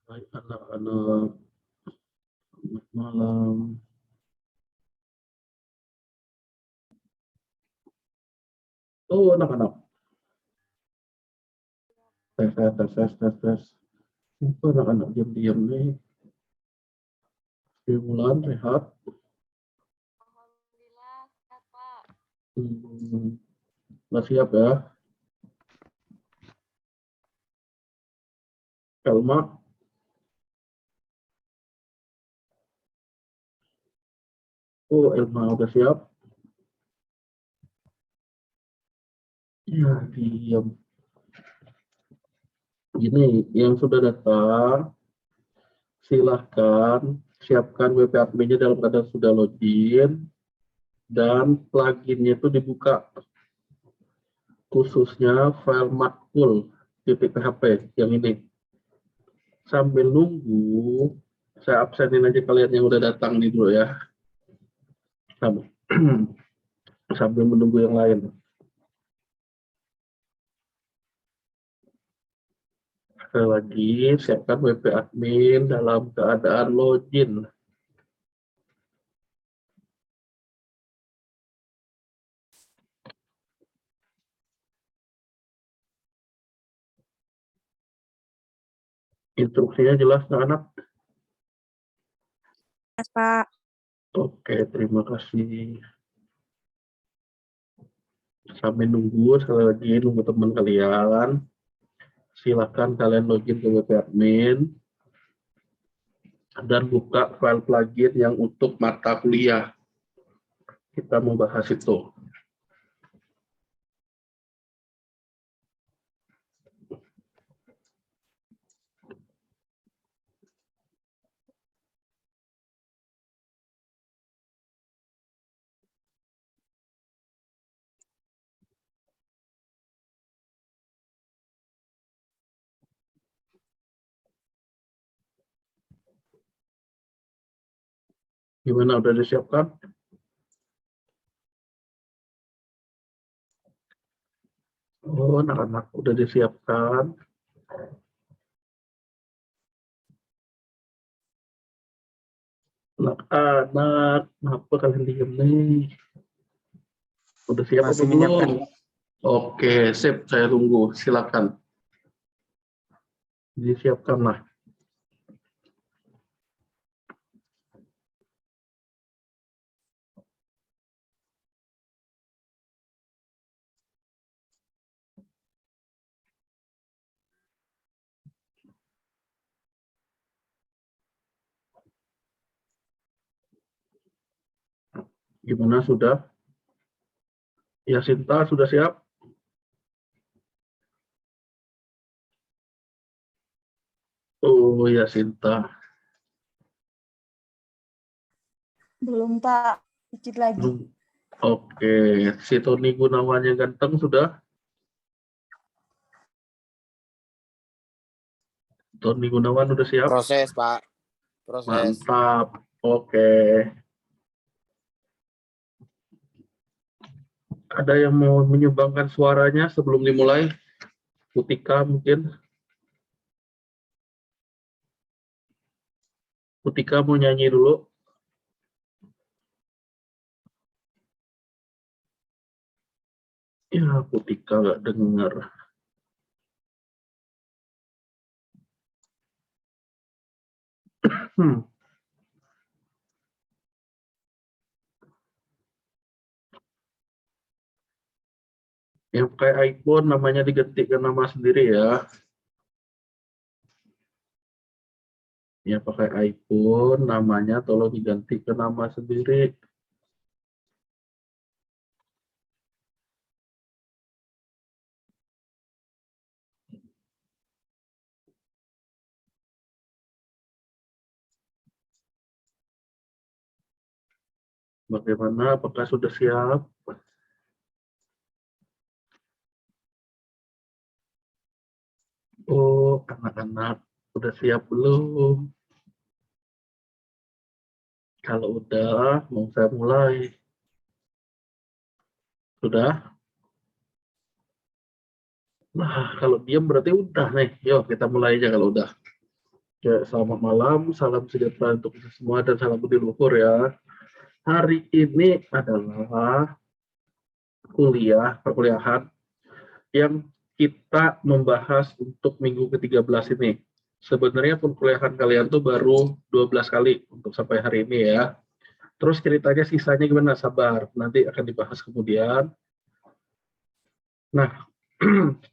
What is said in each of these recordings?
Hai anak-anak, selamat malam. Oh, anak-anak. Tes, tes, tes, tes, tes, tes. Itu anak-anak diam-diam nih. Bulan sehat. Alhamdulillah, sehat, Pak. Nggak siap ya, Elma. Oh, Elma udah siap. Ya, diam. Ini yang sudah datang, silahkan siapkan WP admin-nya dalam keadaan sudah login dan pluginnya itu dibuka, khususnya file makul.php yang ini. Sambil nunggu, saya absenin aja kalian yang udah datang nih dulu ya. Sambil menunggu yang lain. Sekali lagi, siapkan WP admin dalam keadaan login. Instruksinya jelas, anak-anak? Yes, Pak. Oke, terima kasih. Sambil nunggu, sekali lagi nunggu teman kalian. Silakan kalian login ke WP admin dan buka file plugin yang untuk mata kuliah. Kita mau bahas itu. Gimana, udah disiapkan? Oh, anak-anak udah disiapkan. Anak-anak, kenapa kalian diem nih? Udah siap apa Masih belum? menyiapkan. Oke, sip. Saya tunggu. Silakan. Disiapkan lah. Gimana, sudah? Ya, Sinta, sudah siap? Oh, ya, Sinta. Belum, Pak. Dikit lagi. Oke, si Tony Gunawan yang ganteng sudah? Tony Gunawan udah siap? Proses, Pak. Proses. Mantap. Oke. Ada yang mau menyumbangkan suaranya sebelum dimulai? Putika mungkin? Putika mau nyanyi dulu? Ya, Putika nggak dengar. Yang pakai iPhone namanya diganti ke nama sendiri ya. Ya, pakai iPhone namanya tolong diganti ke nama sendiri. Bagaimana? Apakah sudah siap? Oh, anak-anak udah siap belum? Kalau udah, mau saya mulai. Sudah? Nah, kalau diam berarti udah nih. Yuk, kita mulai aja kalau udah. Ya, selamat malam, salam sejahtera untuk kita semua dan salam budi luhur ya. Hari ini adalah perkuliahan yang kita membahas untuk minggu ke-13 ini. Sebenarnya perkuliahan kalian tuh baru 12 kali untuk sampai hari ini ya. Terus ceritanya sisanya gimana? Sabar, nanti akan dibahas kemudian. Nah,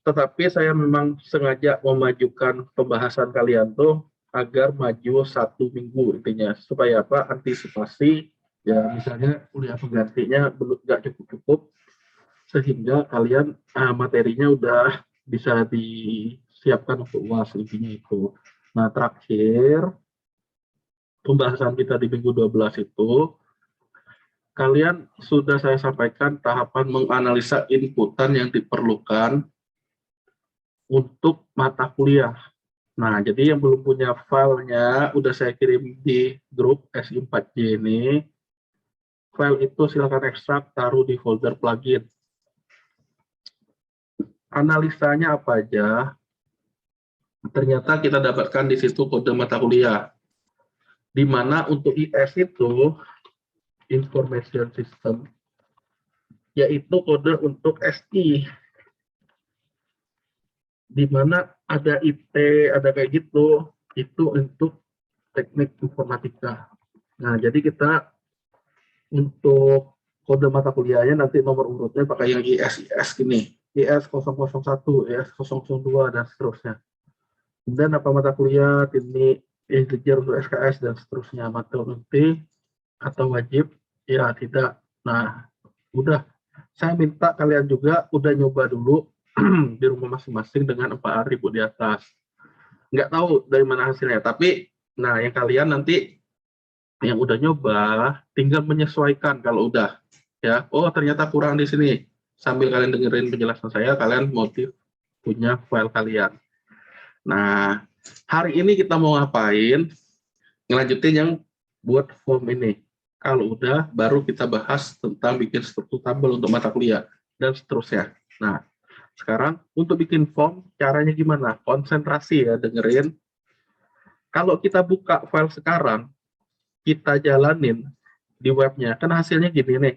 tetapi saya memang sengaja memajukan pembahasan kalian tuh agar maju 1 minggu intinya. Supaya apa? Antisipasi, ya misalnya kuliah penggantinya belum nggak cukup-cukup, sehingga kalian materinya udah bisa disiapkan untuk UAS intinya itu. Nah, terakhir pembahasan kita di minggu 12 itu, kalian sudah saya sampaikan tahapan menganalisa inputan yang diperlukan untuk mata kuliah. Nah, jadi yang belum punya filenya, udah saya kirim di grup SI4J ini. File itu silakan ekstrak, taruh di folder plugin. Analisanya apa aja? Ternyata kita dapatkan di situ kode mata kuliah. Di mana untuk IS itu, Information System, yaitu kode untuk SI. Di mana ada IT, ada kayak gitu, itu untuk teknik informatika. Nah, jadi kita untuk kode mata kuliahnya nanti nomor urutnya pakai yang IS gini, IS 001, IS 002, dan seterusnya. Kemudian apa mata kuliah, ini integer untuk SKS, dan seterusnya. Materi nanti atau wajib, ya tidak. Nah, udah. Saya minta kalian juga udah nyoba dulu di rumah masing-masing dengan 4.000 di atas. Nggak tahu dari mana hasilnya, tapi nah yang kalian nanti yang udah nyoba tinggal menyesuaikan kalau udah ya, oh ternyata kurang di sini, sambil kalian dengerin penjelasan saya, kalian motif punya file kalian. Nah, hari ini kita mau ngapain? Ngelanjutin yang buat form ini. Kalau udah, baru kita bahas tentang bikin struktur tabel untuk mata kuliah dan seterusnya. Nah, sekarang untuk bikin form, caranya gimana? Konsentrasi ya, dengerin. Kalau kita buka file sekarang, kita jalanin di webnya, kan hasilnya gini nih.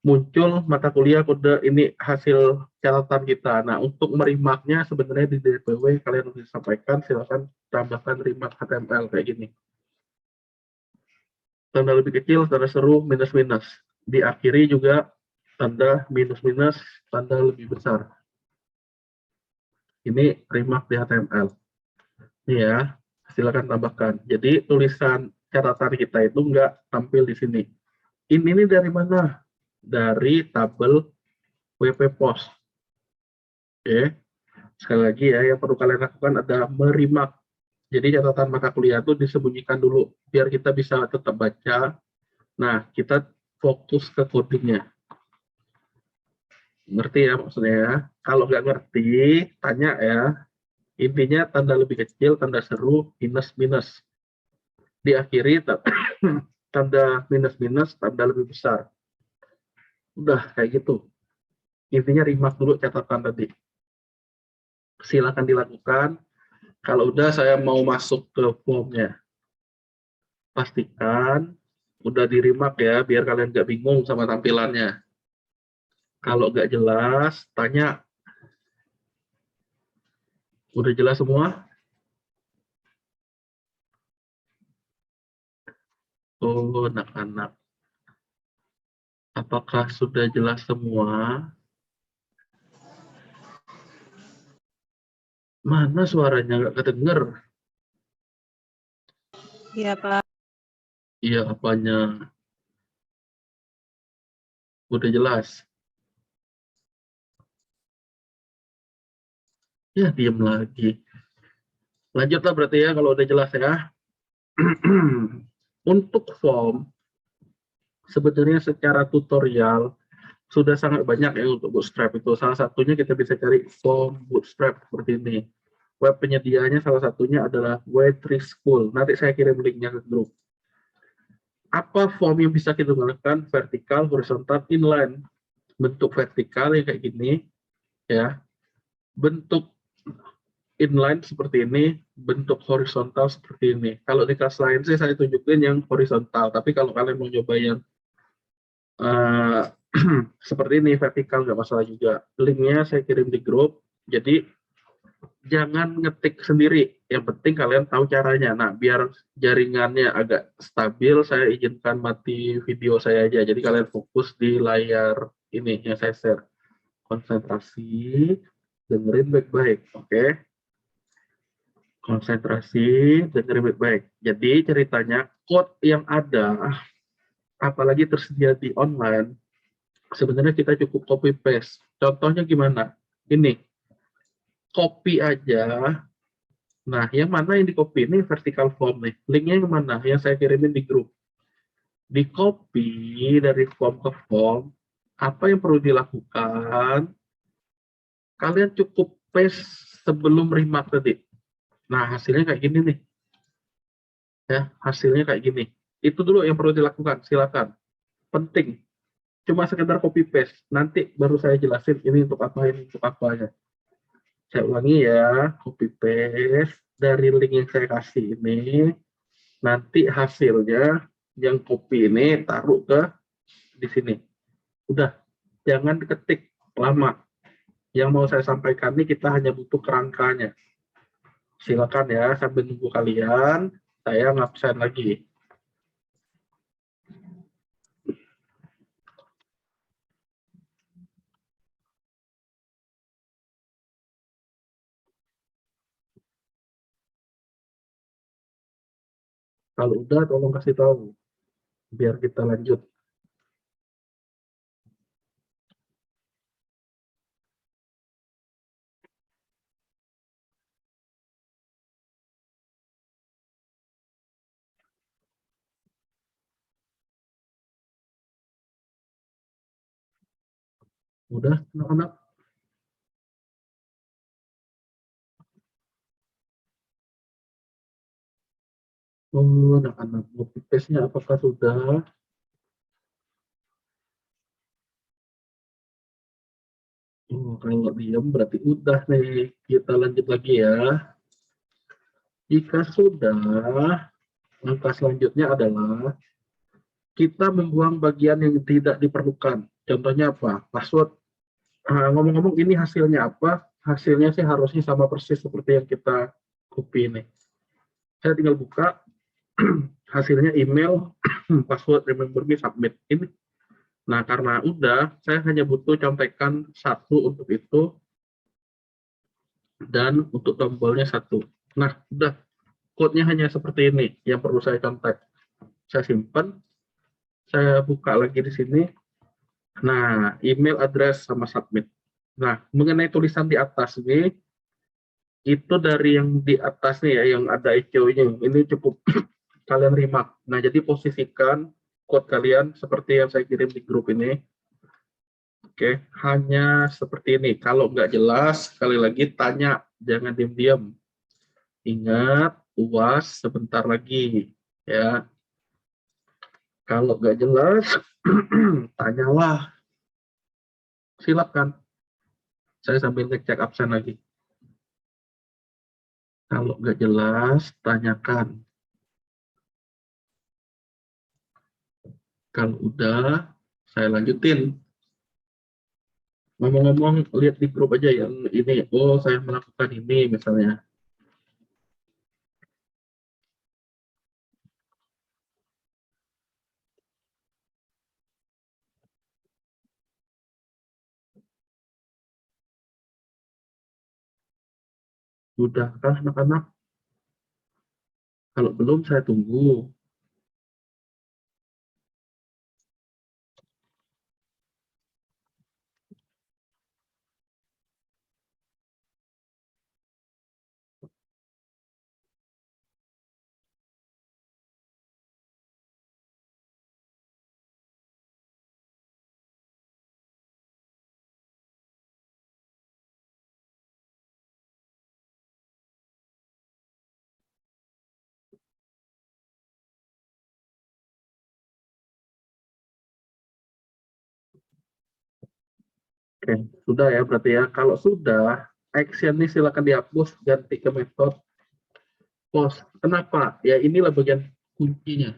Muncul mata kuliah kode, ini hasil catatan kita. Nah, untuk meremarknya sebenarnya di DPW kalian harus disampaikan, silakan tambahkan remark HTML kayak gini. Tanda lebih kecil, tanda seru, minus-minus. Diakhiri juga tanda minus-minus, tanda lebih besar. Ini remark di HTML. Ini ya, silakan tambahkan. Jadi tulisan catatan kita itu nggak tampil di sini. Ini dari mana? Dari tabel WP Pos. Oke. Sekali lagi ya, yang perlu kalian lakukan ada meremark. Jadi catatan mata kuliah itu disembunyikan dulu, biar kita bisa tetap baca. Nah, kita fokus ke codingnya. Ngerti ya maksudnya ya? Kalau nggak ngerti, tanya ya. Intinya tanda lebih kecil, tanda seru, minus-minus. Diakhiri tanda minus-minus, tanda lebih besar. Udah, kayak gitu. Intinya remark dulu catatan tadi. Silakan dilakukan. Kalau udah, saya mau masuk ke formnya. Pastikan udah di remark ya, biar kalian nggak bingung sama tampilannya. Kalau nggak jelas, tanya. Udah jelas semua? Oh, anak-anak. Apakah sudah jelas semua? Mana suaranya nggak kedenger? Iya, Pak. Iya, apanya? Udah jelas? Ya, diem lagi. Lanjutlah berarti ya, kalau udah jelas ya. Untuk form, sebenarnya secara tutorial, sudah sangat banyak ya untuk Bootstrap itu. Salah satunya kita bisa cari form Bootstrap seperti ini. Web penyedianya salah satunya adalah W3 School. Nanti saya kirim linknya ke grup. Apa form yang bisa kita gunakan? Vertikal, horizontal, inline. Bentuk vertikal yang kayak gini, ya. Bentuk inline seperti ini, bentuk horizontal seperti ini. Kalau di kelas lain sih saya tunjukin yang horizontal, tapi kalau kalian mau coba yang eh, seperti ini vertikal nggak masalah juga. Linknya saya kirim di grup. Jadi jangan ngetik sendiri. Yang penting kalian tahu caranya. Nah, biar jaringannya agak stabil, saya izinkan mati video saya aja. Jadi kalian fokus di layar ini yang saya share. Konsentrasi, dengerin baik-baik, oke? Konsentrasi, dengerin baik-baik. Jadi ceritanya code yang ada, apalagi tersedia di online, sebenarnya kita cukup copy paste. Contohnya gimana? Ini, copy aja. Nah, yang mana yang di copy ini vertical form nih. Linknya yang mana? Yang saya kirimin di grup. Di copy dari form ke form, apa yang perlu dilakukan? Kalian cukup paste sebelum remark tadi. Nah, hasilnya kayak gini nih. Ya, hasilnya kayak gini. Itu dulu yang perlu dilakukan. Silakan. Penting. Cuma sekedar copy paste. Nanti baru saya jelasin ini untuk apa, ini untuk apa ya. Saya ulangi ya, copy paste dari link yang saya kasih ini. Nanti hasilnya yang copy ini taruh ke di sini. Udah, jangan diketik lama. Yang mau saya sampaikan ini kita hanya butuh kerangkanya. Silakan ya, sambil nunggu kalian, saya ngabsen lagi. Kalau udah, tolong kasih tahu, biar kita lanjut. Udah, anak-anak? Oh, anak-anak, copy paste-nya apakah sudah? Oh, kalau diam berarti udah nih. Kita lanjut lagi ya. Jika sudah, langkah selanjutnya adalah kita membuang bagian yang tidak diperlukan. Contohnya apa? Password. Ngomong-ngomong ini hasilnya apa? Hasilnya sih harusnya sama persis seperti yang kita copy ini. Saya tinggal buka hasilnya email, password, remember me, submit. Ini. Nah, karena udah, saya hanya butuh contekan satu untuk itu dan untuk tombolnya satu. Nah, udah. Code-nya hanya seperti ini yang perlu saya contek. Saya simpan, saya buka lagi di sini. Nah, email address sama submit. Nah, mengenai tulisan di atas ini, itu dari yang di atas nih ya, yang ada echo-nya. Ini cukup kalian remark. Nah, jadi posisikan code kalian seperti yang saya kirim di grup ini. Oke, hanya seperti ini. Kalau nggak jelas, sekali lagi tanya, jangan diam-diam. Ingat, UAS sebentar lagi. Ya, kalau nggak jelas, tanyalah. Silakan. Saya sambil ngecek absen lagi. Kalau nggak jelas, tanyakan. Kalau udah, saya lanjutin. Ngomong-ngomong, lihat di grup aja yang ini. Oh, saya melakukan ini misalnya. Udah kah anak-anak? Kalau belum, saya tunggu. Oke, sudah ya berarti ya. Kalau sudah, action ini silakan dihapus, ganti ke metode post. Kenapa? Ya inilah bagian kuncinya.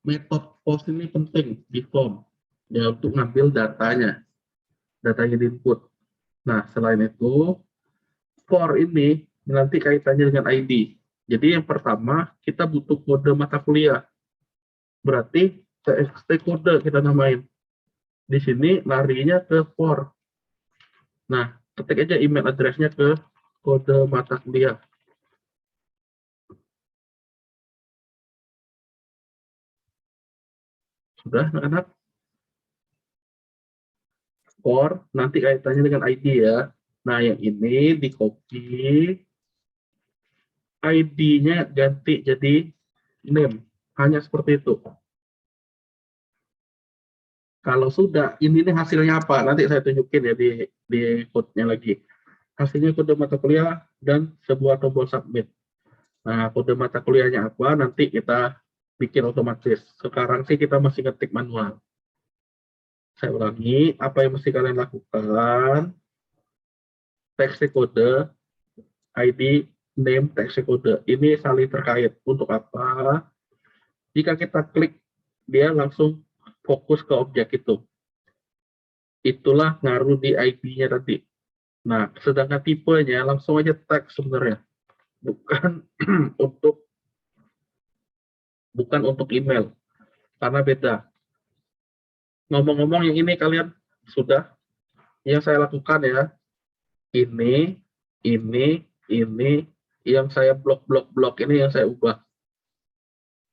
Metode post ini penting di form ya untuk ngambil datanya di input. Nah, selain itu for ini nanti kaitannya dengan ID. Jadi yang pertama kita butuh kode mata kuliah. Berarti txt kode kita namain. Di sini larinya ke for. Nah, ketik aja email address-nya ke kode mata kuliah. Sudah, anak-anak? For, nanti kaitannya dengan ID ya. Nah, yang ini di copy, ID-nya ganti jadi name. Hanya seperti itu. Kalau sudah, ini nih hasilnya apa? Nanti saya tunjukin ya di code-nya lagi. Hasilnya kode mata kuliah dan sebuah tombol submit. Nah, kode mata kuliahnya apa? Nanti kita bikin otomatis. Sekarang sih kita masih ngetik manual. Saya ulangi, apa yang mesti kalian lakukan? Teks kode, ID, name, teks kode. Ini saling terkait. Untuk apa? Jika kita klik, dia langsung fokus ke objek itu. Itulah ngaruh di ID-nya tadi. Nah, sedangkan tipenya langsung aja teks sebenarnya. Bukan untuk email. Karena beda. Ngomong-ngomong yang ini kalian sudah yang saya lakukan ya. Ini yang saya blok ini yang saya ubah.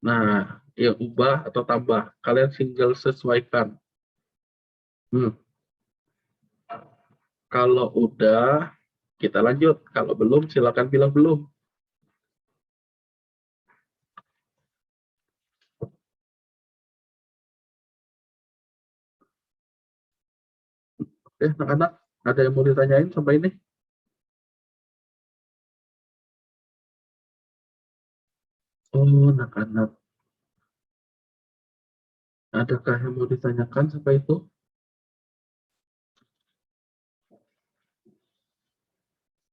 Nah, yang ubah atau tambah, kalian tinggal sesuaikan. Kalau udah, kita lanjut. Kalau belum, silakan bilang belum. Anak-anak, ada yang mau ditanyain sampai ini? Oh, anak-anak. Adakah yang mau ditanyakan sampai itu?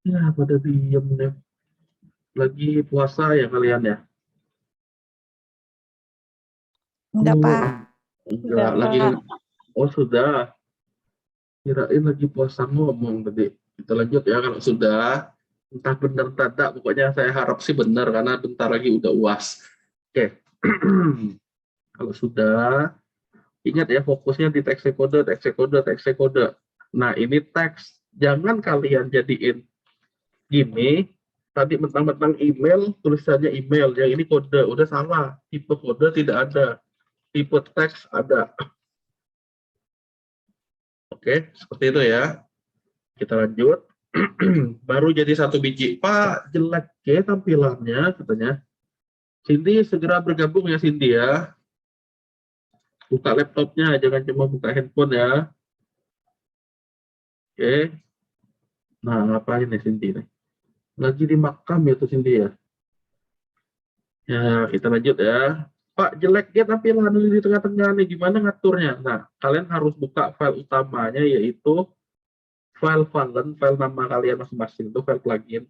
Ya, pada diem deh. Lagi puasa ya kalian ya? Enggak, Pak. Enggak, lagi. Oh, sudah. Kirain lagi puasa ngomong tadi. Kita lanjut ya kalau sudah. Entah benar entah tidak, pokoknya saya harap sih benar karena bentar lagi udah UAS. Oke. Kalau sudah, ingat ya fokusnya di teks kode. Nah, ini teks. Jangan kalian jadiin gini, tadi mentang-mentang email, tulisannya email. Yang ini kode, udah salah. Tipe kode tidak ada. Tipe teks ada. Oke, seperti itu ya. Kita lanjut. Baru jadi 1 biji. Pak, jelek ya tampilannya, katanya. Cindy, segera bergabung ya Cindy ya. Buka laptopnya, jangan cuma buka handphone ya. Oke. Nah, ngapain nih Cindy nih? Lagi di makam ya tuh Cindy ya. Ya, kita lanjut ya. Pak, jelek ya tampilan di tengah-tengah nih, gimana ngaturnya? Nah, kalian harus buka file utamanya, yaitu file Valen, file nama kalian masing-masing, itu file plugin.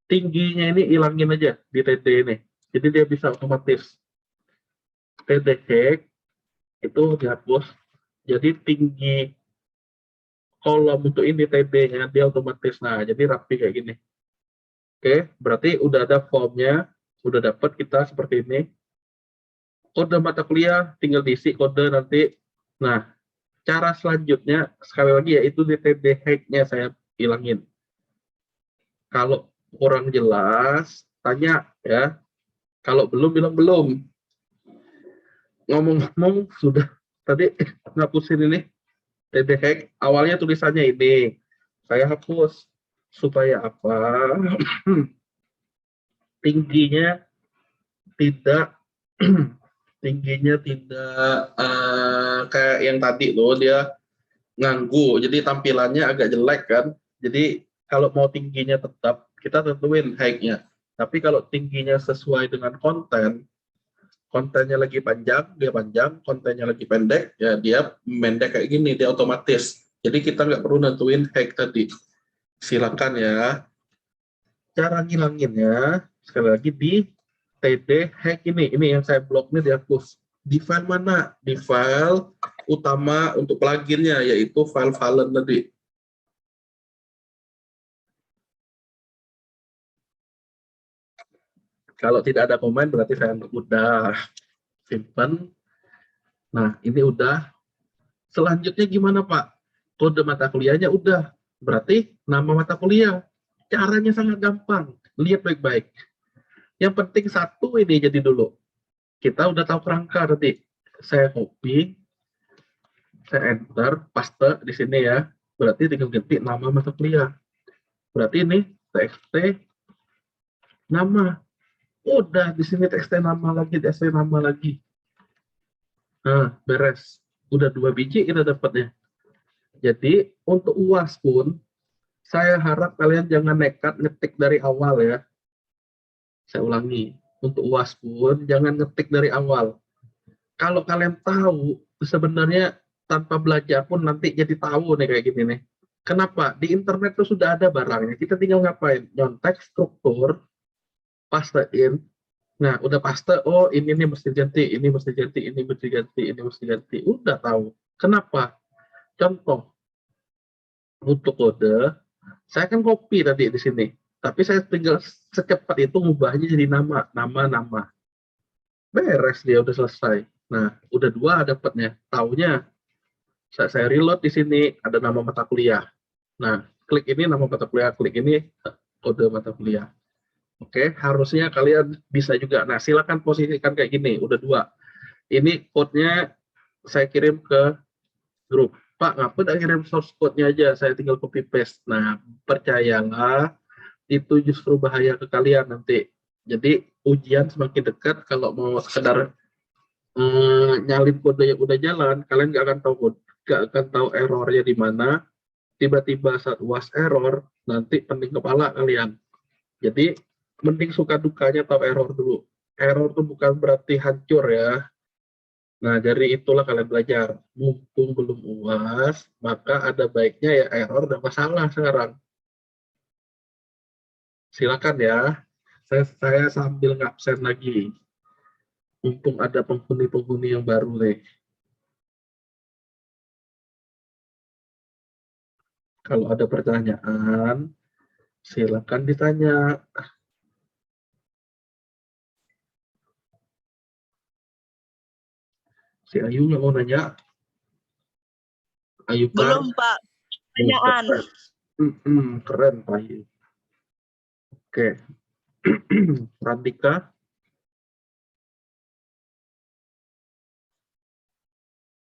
Tingginya ini hilangin aja di TD ini. Jadi dia bisa otomatis. TD hack itu dihapus. Jadi tinggi kolom untuk ini TD-nya dia otomatis. Nah, jadi rapi kayak gini. Oke, berarti udah ada formnya, udah dapat kita seperti ini. Kode mata kuliah tinggal diisi kode nanti. Nah, cara selanjutnya sekali lagi yaitu di TD hack-nya saya hilangin. Kalau kurang jelas, tanya ya. Kalau belum, bilang belum. Ngomong-ngomong, sudah tadi ngapusin ini TD hack. Awalnya tulisannya ini. Saya hapus. Supaya apa? Tingginya tidak kayak yang tadi loh, dia nganggu. Jadi tampilannya agak jelek kan. Jadi kalau mau tingginya tetap, kita tentuin height-nya. Tapi kalau tingginya sesuai dengan kontennya lagi panjang, dia panjang, kontennya lagi pendek, ya dia pendek kayak gini, dia otomatis. Jadi kita nggak perlu nentuin height tadi. silakan ya. Cara ngilanginnya, sekali lagi di td hack ini yang saya blok ini dihapus. Di file mana? Di file utama untuk pluginnya, yaitu file Valen tadi. Kalau tidak ada komen berarti saya udah simpan. Nah, ini udah. Selanjutnya gimana, Pak? Kode mata kuliahnya udah. Berarti nama mata kuliah. Caranya sangat gampang. Lihat baik-baik. Yang penting satu ini jadi dulu. Kita udah tahu kerangka tadi. Saya copy, saya enter, paste di sini ya. Berarti tinggal ganti nama mata kuliah. Berarti ini txt nama. Udah di sini txt nama lagi, txt nama lagi. Nah, beres. Udah 2 biji kita dapatnya. Jadi untuk UAS pun saya harap kalian jangan nekat ngetik dari awal ya. Saya ulangi, untuk UAS pun jangan ngetik dari awal. Kalau kalian tahu, sebenarnya tanpa belajar pun nanti jadi tahu nih kayak gini nih. Kenapa? Di internet itu sudah ada barangnya. Kita tinggal ngapain? Nyontek struktur, pastein. Nah, udah paste, oh ini nih mesti ganti, ini mesti ganti, ini mesti ganti, ini mesti ganti. Udah tahu. Kenapa? Contoh, untuk kode, saya kan copy tadi di sini. Tapi saya tinggal secepat itu ngubahnya jadi nama. Nama. Beres dia, udah selesai. Nah, udah 2 dapatnya. Taunya, saya reload di sini, ada nama mata kuliah. Nah, klik ini nama mata kuliah, klik ini kode mata kuliah. Oke, harusnya kalian bisa juga. Nah, silakan posisikan kayak gini, udah 2. Ini code-nya saya kirim ke grup. Pak, ngapa tidak kirim source code-nya aja? Saya tinggal copy paste. Nah, percayalah, itu justru bahaya ke kalian nanti. Jadi, ujian semakin dekat, kalau mau sekedar nyalin kode yang udah jalan, kalian nggak akan tahu errornya di mana. Tiba-tiba saat UAS error, nanti pening kepala kalian. Jadi, mending suka dukanya tahu error dulu. Error itu bukan berarti hancur ya. Nah, dari itulah kalian belajar. Mumpung belum UAS, maka ada baiknya ya error dan masalah sekarang. Silakan ya. Saya sambil ngabsen lagi. Mumpung ada penghuni-penghuni yang baru nih. Kalau ada pertanyaan, silakan ditanya. Si Ayu nggak mau nanya? Ayu Belum, Pak. Pertanyaan. Keren Pak Ayu. Oke. Randika.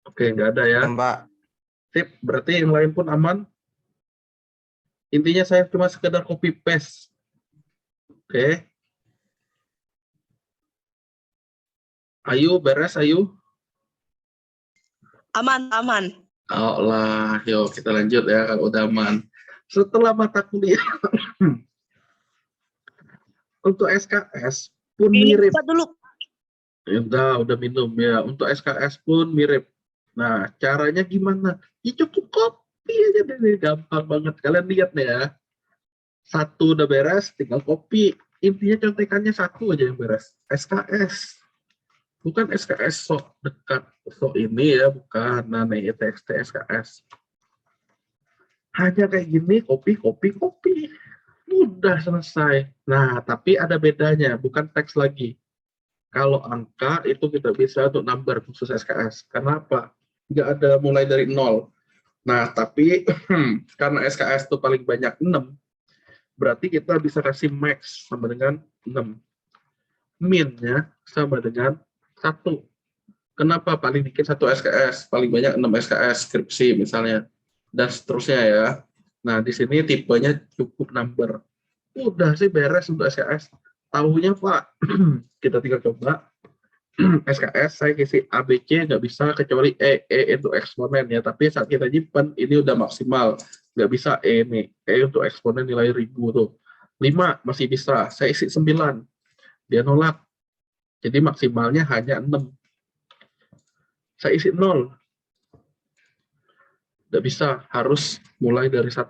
Oke, nggak ada ya. Mbak. Sip, berarti yang lain pun aman. Intinya saya cuma sekedar copy paste. Oke. Ayu, beres Ayu? Aman. Oh lah, yuk kita lanjut ya kalau udah aman. Setelah mata kuliah, untuk SKS pun mirip. Cepat dulu. Ya, udah minum ya. Untuk SKS pun mirip. Nah, caranya gimana? Ya cukup copy aja deh, gampang banget. Kalian lihat nih ya. Satu udah beres, tinggal copy. Intinya contekannya satu aja yang beres. SKS. Bukan SKS sok dekat. Sok ini ya, bukan. Nah, nih TXT SKS. Hanya kayak gini, copy. Udah selesai. Nah, tapi ada bedanya. Bukan teks lagi. Kalau angka itu kita bisa untuk number khusus SKS. Kenapa? Nggak ada mulai dari 0. Nah, tapi karena SKS itu paling banyak 6, berarti kita bisa kasih max sama dengan 6. Min-nya sama dengan 1. Kenapa? Paling dikit 1 SKS, paling banyak 6 SKS, skripsi misalnya, dan seterusnya ya. Nah, di sini tipenya cukup number. Udah sih beres untuk SKS. Tahunya Pak, kita tinggal coba. SKS saya kisi ABC nggak bisa kecuali E itu eksponen ya, tapi saat kita nyimpen ini udah maksimal, nggak bisa E nih, E untuk eksponen nilai 1000 tuh, 5 masih bisa, saya isi 9, dia nolak, jadi maksimalnya hanya 6, saya isi 0, nggak bisa, harus mulai dari 1.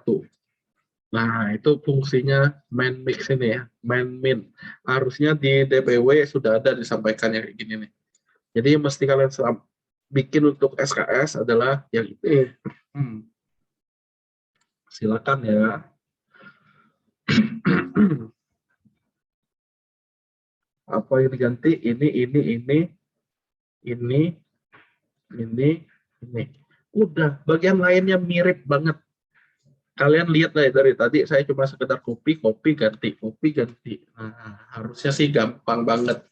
Nah, itu fungsinya main mix ini ya, main min. Harusnya di DPW sudah ada disampaikan yang kayak gini nih. Jadi mesti kalian bikin untuk SKS adalah yang ini. Silakan ya. Apa yang diganti? Ini, ini. Udah, bagian lainnya mirip banget. Kalian lihat dari tadi saya cuma sekedar copy ganti. Nah, harusnya sih gampang banget.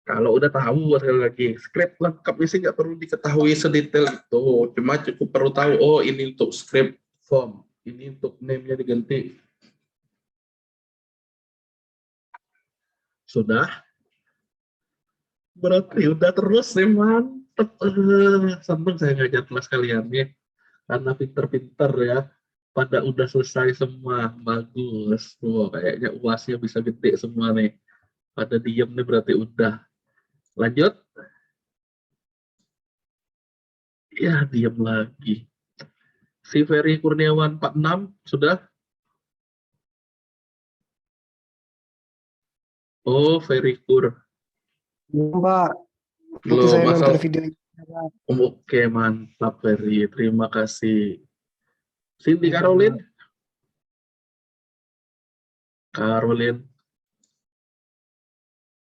Kalau udah tahu sekali lagi, script lengkapnya sih nggak perlu diketahui sedetail itu. Cuma cukup perlu tahu, oh ini untuk script form, ini untuk name-nya diganti. Sudah? Berarti udah terus nih, mantep. Seneng saya ngajak kelas kalian nih. Karena pinter-pinter ya. Pada udah selesai semua, bagus. Wow, kayaknya UASnya bisa gede semua nih. Pada diem nih berarti udah. Lanjut. Ya, diem lagi. Si Ferry Kurniawan 46 sudah? Oh, Ferry Kur. Mbak, nanti Loh, saya nonton masal. videonya. Oke, mantap Ferry. Terima kasih. Cindy Ya, Caroline. Caroline.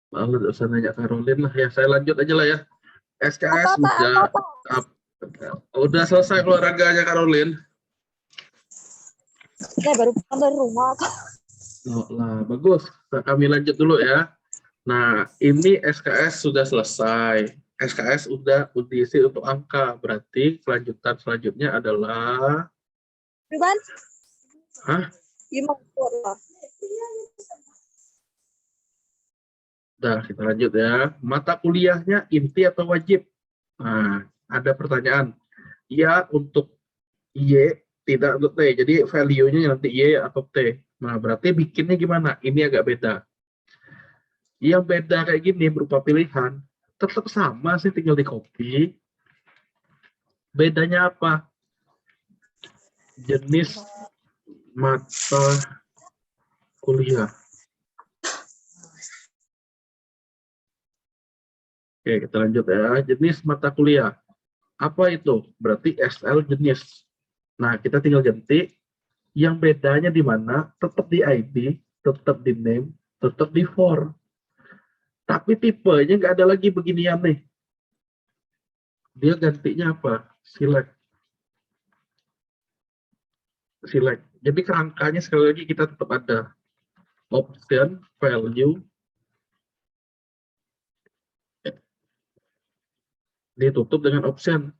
Lalu usah nanya Caroline lah ya. Saya lanjut aja lah ya. SKS udah. Udah selesai olahraganya Caroline. Saya baru pulang dari rumah. Oh, lah, bagus. Kami lanjut dulu ya. Nah, ini SKS sudah selesai. SKS udah diisi untuk angka. Berarti kelanjutan selanjutnya adalah... Bukan? Hah? Gimana? Nah, kita lanjut ya. Mata kuliahnya inti atau wajib? Nah, ada pertanyaan. Ya untuk Y, tidak untuk T. Jadi value-nya nanti Y atau T. Nah, berarti bikinnya gimana? Ini agak beda. Yang beda kayak gini berupa pilihan, tetap sama sih, tinggal di copy. Bedanya apa? Jenis mata kuliah. Oke, kita lanjut ya. Jenis mata kuliah. Apa itu? Berarti SL jenis. Nah, kita tinggal ganti. Yang bedanya di mana? Tetap di ID, tetap di name, tetap di for. Tapi tipenya nggak ada lagi beginian nih. Dia gantinya apa? Select. Select. Jadi kerangkanya sekali lagi kita tetap ada. Option, value, ditutup dengan option.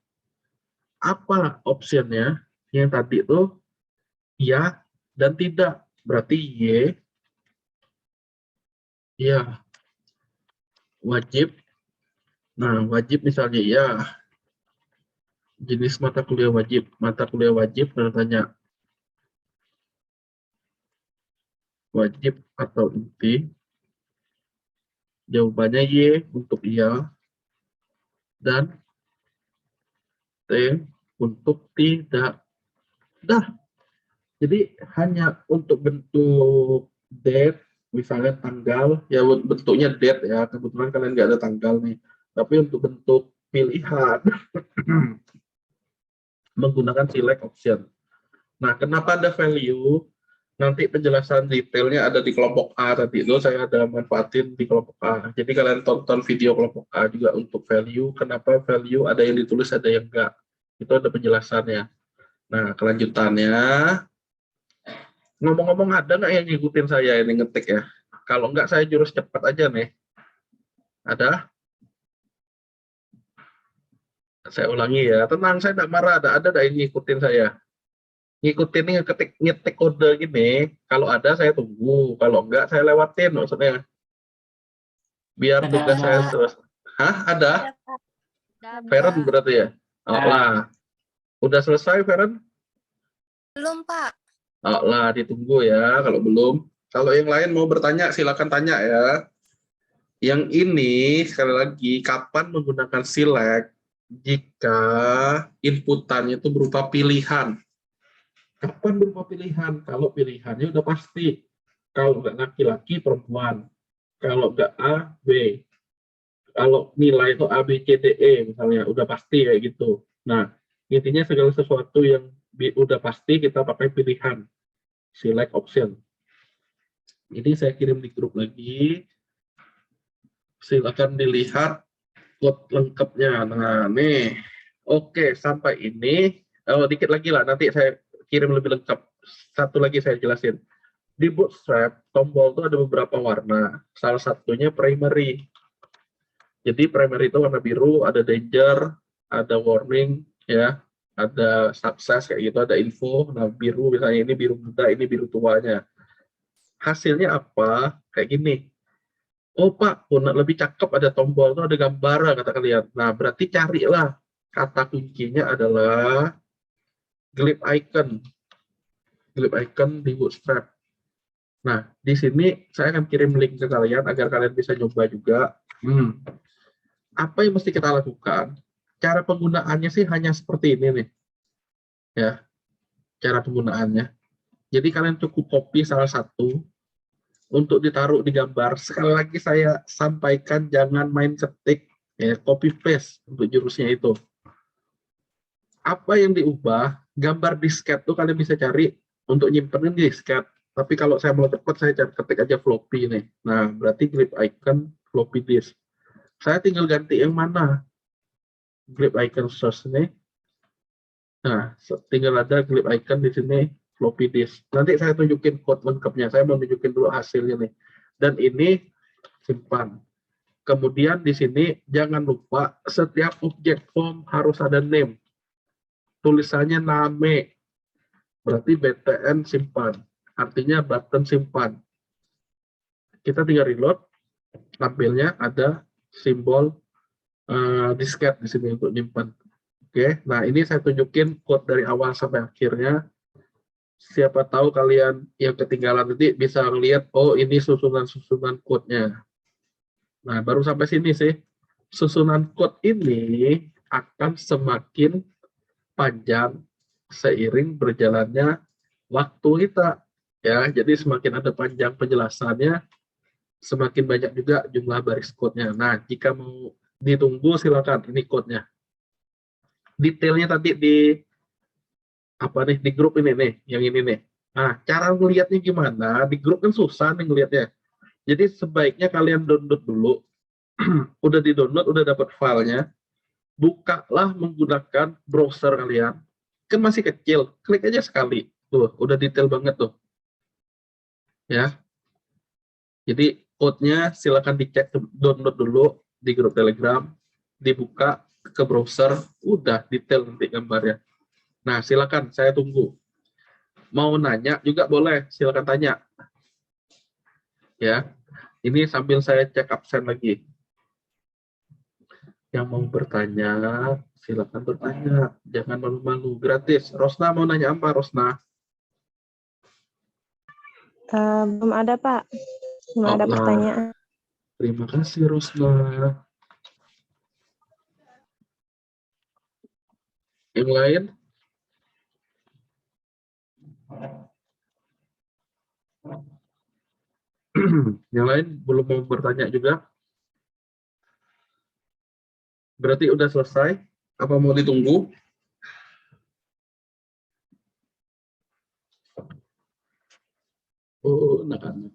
Apa optionnya? Yang tadi itu ya dan tidak. Berarti Y, ya, wajib. Nah, wajib misalnya ya, jenis mata kuliah wajib. Mata kuliah wajib, tanya wajib atau inti. Jawabannya Y untuk iya dan T untuk tidak. Dah. Jadi hanya untuk bentuk date, misalnya tanggal, ya bentuknya date ya. Kebetulan kalian nggak ada tanggal nih. Tapi untuk bentuk pilihan menggunakan select option. Nah, kenapa ada value? Nanti penjelasan detailnya ada di kelompok A tadi itu saya ada manfaatin di kelompok A. Jadi kalian tonton video kelompok A juga untuk value. Kenapa value ada yang ditulis ada yang enggak? Itu ada penjelasannya. Nah, kelanjutannya. Ngomong-ngomong ada nggak yang ngikutin saya ini ngetik ya? Kalau enggak saya jurus cepat aja nih. Ada? Saya ulangi ya. Tenang, saya enggak marah. Ada yang ngikutin saya. Ngikutin nih ngetik kode gini. Kalau ada saya tunggu. Kalau enggak saya lewatin maksudnya. Biar tugas saya terus. Hah? Ada? Feren berarti ya? Oh lah. Udah selesai Feren? Belum, Pak. Oh lah, ditunggu ya kalau belum. Kalau yang lain mau bertanya silakan tanya ya. Yang ini sekali lagi kapan menggunakan select jika inputannya itu berupa pilihan. Kapan berupa pilihan? Kalau pilihannya udah pasti. Kalau nggak laki-laki, perempuan. Kalau nggak A, B. Kalau nilai itu A, B, C, D, E misalnya, udah pasti kayak gitu. Nah, intinya segala sesuatu yang udah pasti kita pakai pilihan. Select option. Ini saya kirim di grup lagi. Silakan dilihat code lengkapnya. Nah, nih. Oke, sampai ini. Oh, dikit lagi lah. Nanti saya kirim lebih lengkap. Satu lagi saya jelasin. Di Bootstrap, tombol itu ada beberapa warna. Salah satunya primary. Jadi primary itu warna biru, ada danger, ada warning, ya, ada success kayak gitu, ada info. Nah, biru misalnya ini biru muda, ini biru tuanya. Hasilnya apa? Kayak gini. Oh Pak, lebih cakep ada tombol itu ada gambar kata kalian. Nah, berarti carilah kata kuncinya adalah glib icon. Glib icon di Bootstrap. Nah, di sini saya akan kirim link ke kalian agar kalian bisa nyoba juga. Apa yang mesti kita lakukan? Cara penggunaannya sih hanya seperti ini nih. Ya, cara penggunaannya. Jadi kalian cukup copy salah satu untuk ditaruh di gambar. Sekali lagi saya sampaikan jangan main ketik, ya, copy paste untuk jurusnya itu. Apa yang diubah? Gambar disket tuh kalian bisa cari untuk nyimpenin di disket. Tapi kalau saya mau cepat, saya ketik aja floppy nih. Nah, berarti glib icon floppy disk. Saya tinggal ganti yang mana? Glib icon source nih. Nah, tinggal ada glib icon di sini floppy disk. Nanti saya tunjukin code lengkapnya. Saya mau tunjukin dulu hasilnya nih. Dan ini simpan. Kemudian di sini jangan lupa setiap objek form harus ada name. Tulisannya name. Berarti btn simpan. Artinya button simpan. Kita tinggal reload. Tampilnya ada simbol disket di sini untuk nyimpan. Oke, nah ini saya tunjukin code dari awal sampai akhirnya. Siapa tahu kalian yang ketinggalan nanti bisa ngeliat, oh ini susunan-susunan code-nya. Nah, baru sampai sini sih. Susunan code ini akan semakin panjang seiring berjalannya waktu kita. Ya, jadi semakin ada panjang penjelasannya, semakin banyak juga jumlah baris code-nya. Nah, jika mau ditunggu silakan, ini code-nya. Detailnya tadi di apa nih, di grup ini nih, yang ini nih. Nah, cara ngelihatnya gimana? Di grup kan susah nih ngelihatnya. Jadi sebaiknya kalian download dulu. Udah di-download, udah dapat filenya. Bukalah menggunakan browser kalian. Kan masih kecil, klik aja sekali. Tuh, udah detail banget tuh. Ya. Jadi code-nya silakan dicek, download dulu di grup Telegram, dibuka ke browser, udah detail nanti gambarnya. Nah, silakan, saya tunggu. Mau nanya juga boleh, silakan tanya. Ya, ini sambil saya cek absen lagi. Yang mau bertanya, silakan bertanya. Jangan malu-malu, gratis. Rosna mau nanya apa, Rosna? Belum ada, Pak. Belum ada pertanyaan. Terima kasih, Rosna. Yang lain? Yang lain belum mau bertanya juga? Berarti udah selesai? Apa mau ditunggu? Oh, anak-anak.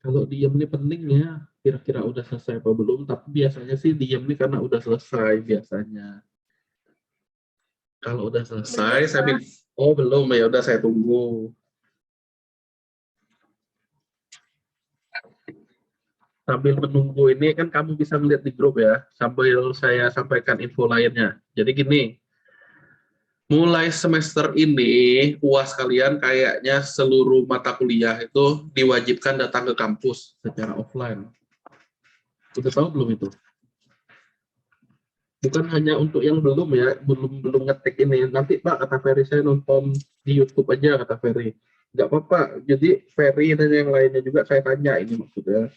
Kalau diem ini penting ya, kira-kira udah selesai apa belum, tapi biasanya sih diem ini karena udah selesai biasanya. Kalau udah selesai, saya bilang, oh belum, ya udah saya tunggu. Sambil menunggu ini kan kamu bisa melihat di grup ya, sambil saya sampaikan info lainnya. Jadi gini, mulai semester ini, UAS kalian kayaknya seluruh mata kuliah itu diwajibkan datang ke kampus secara offline. Udah tahu belum itu? Bukan hanya untuk yang belum ya, belum ngetik ini. Nanti Pak, kata Ferry, saya nonton di YouTube aja, kata Ferry. Nggak apa-apa, jadi Ferry dan yang lainnya juga saya tanya ini maksudnya.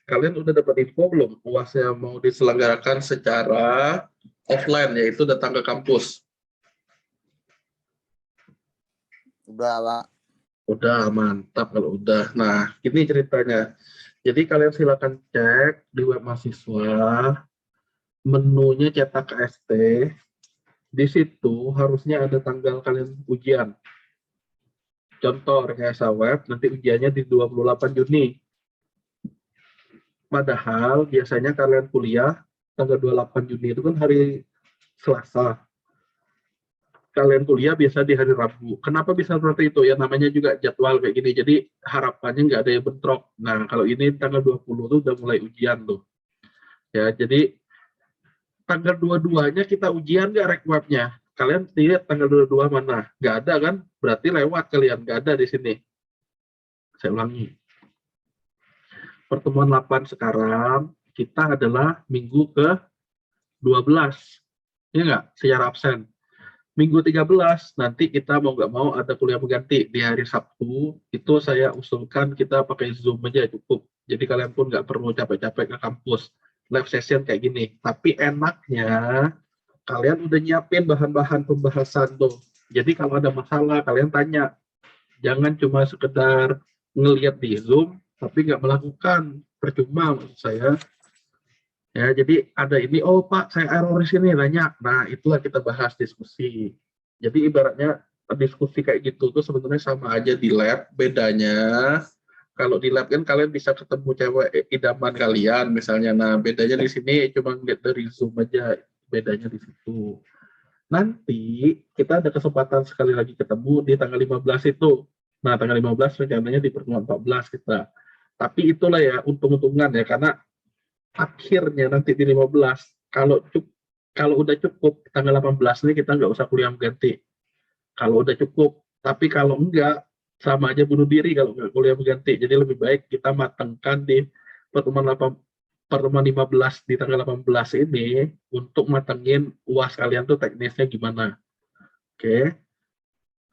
Kalian udah dapat info belum? UASnya mau diselenggarakan secara offline, yaitu datang ke kampus? Udah, Pak. Udah, mantap kalau udah. Nah, ini ceritanya. Jadi kalian silakan cek di web mahasiswa, menunya cetak KST. Di situ harusnya ada tanggal kalian ujian. Contoh rekayasa web, nanti ujiannya di 28 Juni. Padahal biasanya kalian kuliah tanggal 28 Juni itu kan hari Selasa. Kalian kuliah biasa di hari Rabu. Kenapa bisa seperti itu? Ya namanya juga jadwal kayak gini. Jadi harapannya nggak ada yang bentrok. Nah, kalau ini tanggal 20 tuh udah mulai ujian tuh. Ya, jadi tanggal 22-nya kita ujian nggak rek webnya? Kalian lihat tanggal 22 mana? Nggak ada kan? Berarti lewat kalian. Nggak ada di sini. Saya ulangi. Pertemuan 8 sekarang, kita adalah minggu ke 12. Ya nggak? Secara absen. Minggu 13 nanti kita mau nggak mau ada kuliah pengganti di hari Sabtu. Itu saya usulkan kita pakai Zoom aja cukup. Jadi kalian pun nggak perlu capek-capek ke kampus. Live session kayak gini. Tapi enaknya kalian udah nyiapin bahan-bahan pembahasan tuh. Jadi kalau ada masalah kalian tanya. Jangan cuma sekedar ngelihat di Zoom tapi nggak melakukan. Percuma maksud saya. Ya, jadi ada ini, oh Pak, saya error di sini, nanya. Nah, itulah kita bahas diskusi. Jadi ibaratnya diskusi kayak gitu tuh sebenarnya sama aja di lab. Bedanya, kalau di lab kan kalian bisa ketemu cewek idaman kalian misalnya. Nah, bedanya di sini cuma ngeliat dari Zoom aja. Bedanya di situ. Nanti kita ada kesempatan sekali lagi ketemu di tanggal 15 itu. Nah, tanggal 15 rencananya di pertemuan 14 kita. Tapi itulah ya, untung-untungan ya, karena akhirnya nanti di 15 kalau udah cukup tanggal 18 ini kita nggak usah kuliah mengganti kalau udah cukup, tapi kalau enggak sama aja bunuh diri kalau nggak kuliah mengganti. Jadi lebih baik kita matangkan di pertemuan 15 di tanggal 18 ini untuk matengin UAS kalian tuh teknisnya gimana. Oke.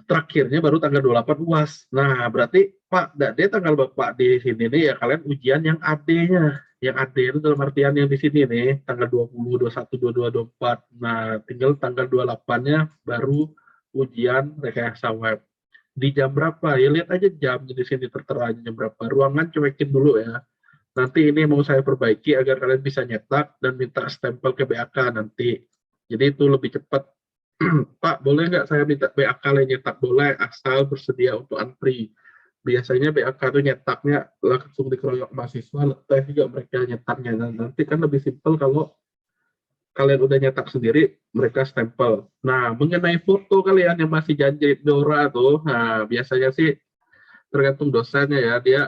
Terakhirnya baru tanggal 28 UAS. Nah, berarti Pak, Dade tanggal Bapak di sini nih ya kalian ujian yang AD-nya. Yang AD itu dalam artian yang di sini nih, tanggal 20, 21, 22, 24. Nah, tinggal tanggal 28-nya baru ujian rekayasa web. Di jam berapa? Ya lihat aja jam di sini tertera jam berapa. Ruangan cuekin dulu ya. Nanti ini mau saya perbaiki agar kalian bisa nyetak dan minta stempel ke BAK nanti. Jadi itu lebih cepat. Pak, boleh nggak saya minta BAK kalian nyetak? Boleh, asal bersedia untuk antri. Biasanya BAK itu nyetaknya langsung dikeroyok mahasiswa, letak juga mereka nyetaknya. Nah, nanti kan lebih simpel kalau kalian udah nyetak sendiri, mereka stempel. Nah, mengenai foto kalian yang masih janji Dora tuh, nah biasanya sih tergantung dosennya ya, dia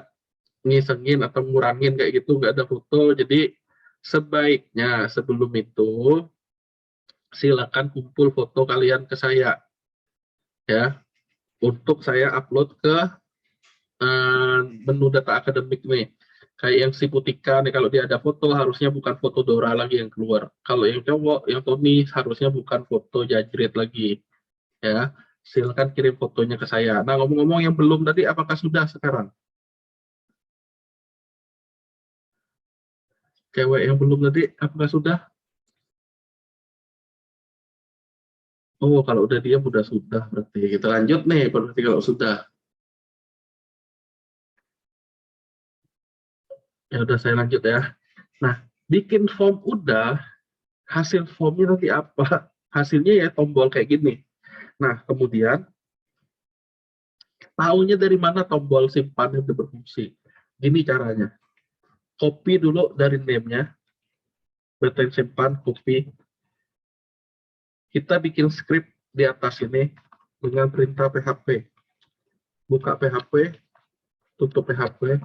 ngisengin atau ngurangin kayak gitu, nggak ada foto. Jadi sebaiknya sebelum itu silakan kumpul foto kalian ke saya ya untuk saya upload ke menu data akademik nih. Kayak yang si Putika nih, kalau dia ada foto harusnya bukan foto Dora lagi yang keluar. Kalau yang cowok, yang Tony harusnya bukan foto Jajrit lagi ya. Silakan kirim fotonya ke saya. Nah, ngomong-ngomong yang belum tadi, apakah sudah sekarang? Cewek yang belum tadi, apakah sudah? Oh, kalau udah diam udah sudah berarti. Kita lanjut nih, berarti kalau sudah. Ya udah saya lanjut ya. Nah, bikin form udah, hasil formnya nanti apa? Hasilnya ya tombol kayak gini. Nah, kemudian tahunya dari mana tombol simpan itu berfungsi. Gini caranya. Copy dulu dari name-nya. Button simpan, copy. Kita bikin script di atas ini dengan perintah PHP. Buka PHP, tutup PHP.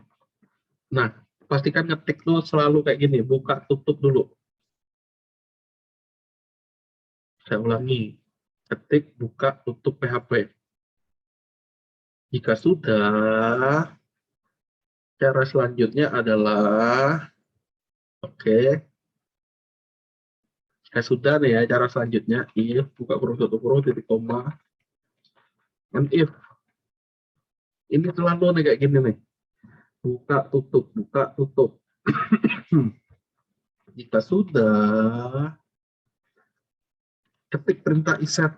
Nah, pastikan ngetik tuh selalu kayak gini, buka tutup dulu. Saya ulangi, ketik, buka, tutup PHP. Jika sudah, cara selanjutnya adalah, oke, sudah nih ya, cara selanjutnya, if, buka kurung, tutup kurung, titik koma, and if. Ini selalu nih kayak gini nih, buka, tutup, buka, tutup. Jika sudah, ketik perintah iset.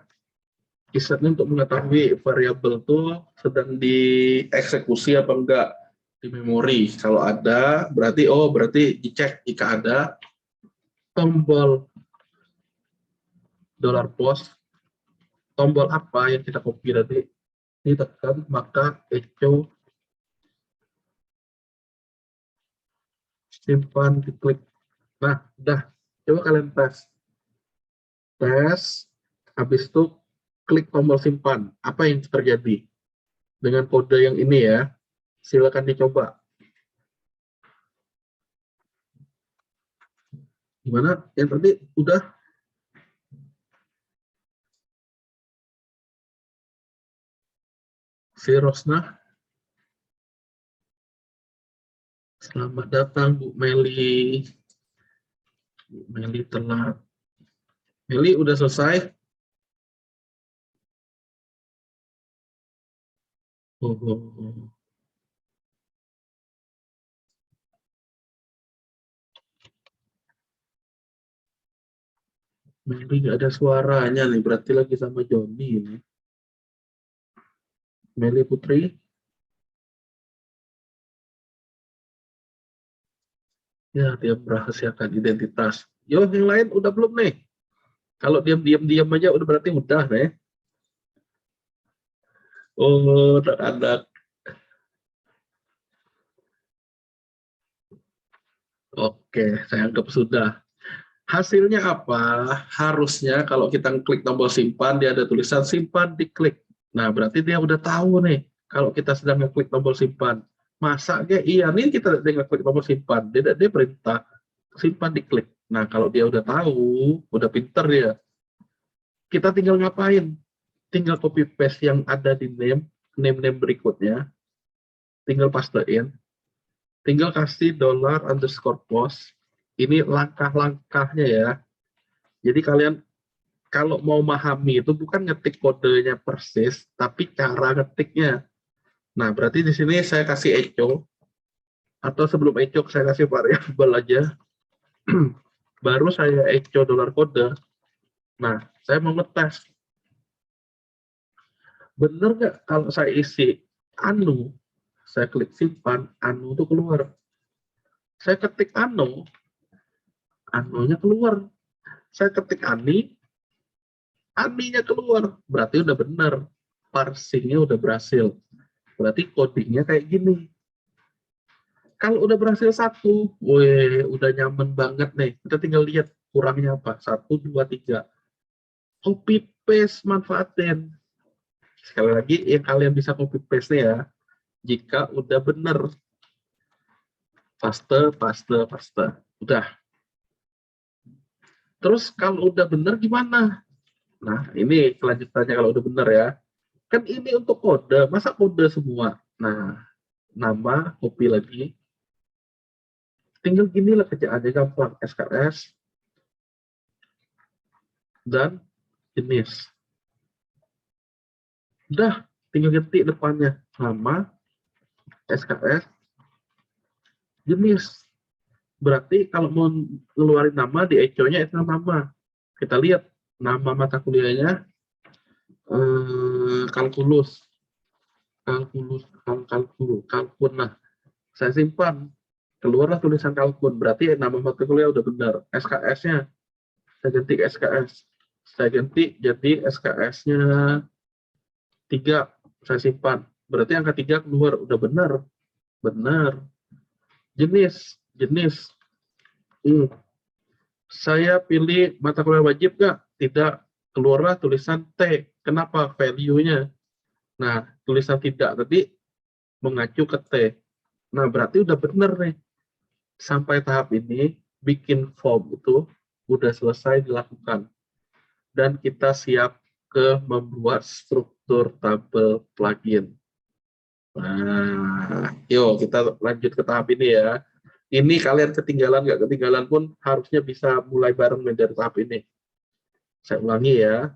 Isetnya untuk mengetahui variabel itu sedang dieksekusi apa enggak di memori. Kalau ada, berarti dicek jika ada tombol $post, tombol apa yang kita copy tadi ditekan, maka echo simpan diklik. Nah, udah. Coba kalian tes. Habis itu klik tombol simpan. Apa yang terjadi? Dengan kode yang ini ya. Silakan dicoba. Gimana? Yang tadi udah? Si Rosna. Selamat datang Bu Meli. Bu Meli telat. Meli udah selesai? Oh. Meli nggak ada suaranya nih, berarti lagi sama Joni ini. Meli Putri. Ya, dia merahasiakan identitas. Yo, yang lain udah belum nih? Kalau diam aja udah berarti udah nih. Oh, anak-anak. Oke, saya anggap sudah. Hasilnya apa? Harusnya kalau kita klik tombol simpan, dia ada tulisan simpan diklik. Nah, berarti dia udah tahu nih kalau kita sedang ngeklik tombol simpan. Masa iya nih kita ngeklik tombol simpan, dia perintah simpan diklik. Nah, kalau dia udah tahu, udah pinter dia. Kita tinggal ngapain? Tinggal copy paste yang ada di name berikutnya. Tinggal pastein. Tinggal kasih $_post. Ini langkah-langkahnya ya. Jadi kalian kalau mau memahami itu bukan ngetik kodenya persis, tapi cara ngetiknya. Nah, berarti di sini saya kasih echo, atau sebelum echo saya kasih variabel aja. Baru saya echo $kode. Nah, saya mau ngetes. Bener nggak kalau saya isi anu, saya klik simpan, anu itu keluar. Saya ketik anu, anunya keluar. Saya ketik ani, aninya keluar. Berarti udah bener. Parsingnya udah berhasil. Berarti codingnya kayak gini. Kalau udah berhasil satu, udah nyaman banget nih. Kita tinggal lihat kurangnya apa. 1, 2, 3. Copy paste manfaatin. Sekali lagi, yang kalian bisa copy paste ya, jika udah bener. Paste. Udah. Terus kalau udah bener gimana? Nah, ini kelanjutannya kalau udah bener ya. Kan ini untuk kode, masa kode semua? Nah, nama, copy lagi. Tinggal gini lah kerjaannya gampang. SKS dan jenis. Udah, tinggal ketik depannya. Nama, SKS, jenis. Berarti kalau mau ngeluarin nama, di echo-nya itu nama. Kita lihat nama mata kuliahnya kalkulus. Kalkun. Nah, saya simpan. Keluarlah tulisan kalkun. Berarti nama mata kuliah udah benar. SKS-nya saya ganti SKS. Saya ganti jadi SKS-nya 3. Saya simpan. Berarti angka 3 keluar. Udah benar. Benar. Jenis. Saya pilih mata kuliah wajib nggak? Tidak. Keluarlah tulisan T. Kenapa? Value-nya. Nah, tulisan tidak tadi mengacu ke T. Nah, berarti udah benar nih. Sampai tahap ini, bikin form itu udah selesai dilakukan. Dan kita siap ke membuat struktur tabel plugin. Nah, yuk kita lanjut ke tahap ini ya. Ini kalian ketinggalan nggak ketinggalan pun harusnya bisa mulai bareng dari tahap ini. Saya ulangi ya.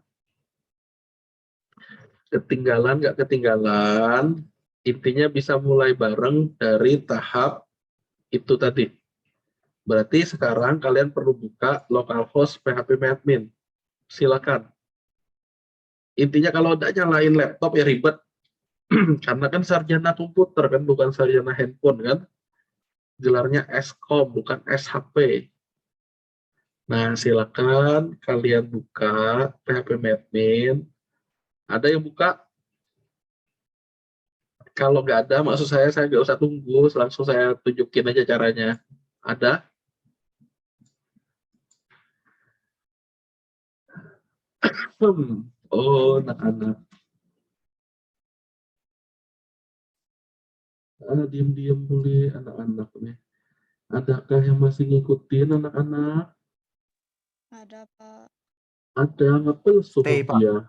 Ketinggalan nggak ketinggalan, intinya bisa mulai bareng dari tahap itu tadi. Berarti sekarang kalian perlu buka localhost php admin. silakan. Intinya kalau udah nyalain laptop ya ribet. Karena kan sarjana komputer kan, bukan sarjana handphone kan. Gelarnya Skom, bukan SHP. Nah, silakan kalian buka PHP Admin. Ada yang buka? Kalau nggak ada, maksud saya nggak usah tunggu, langsung saya tunjukin aja caranya. Ada? Oh, anak-anak. Diam-diam boleh anak-anak nih. Adakah yang masih ngikutin anak-anak? Ada, Pak. Ada, ngapel suruh Stay, Pak. dia.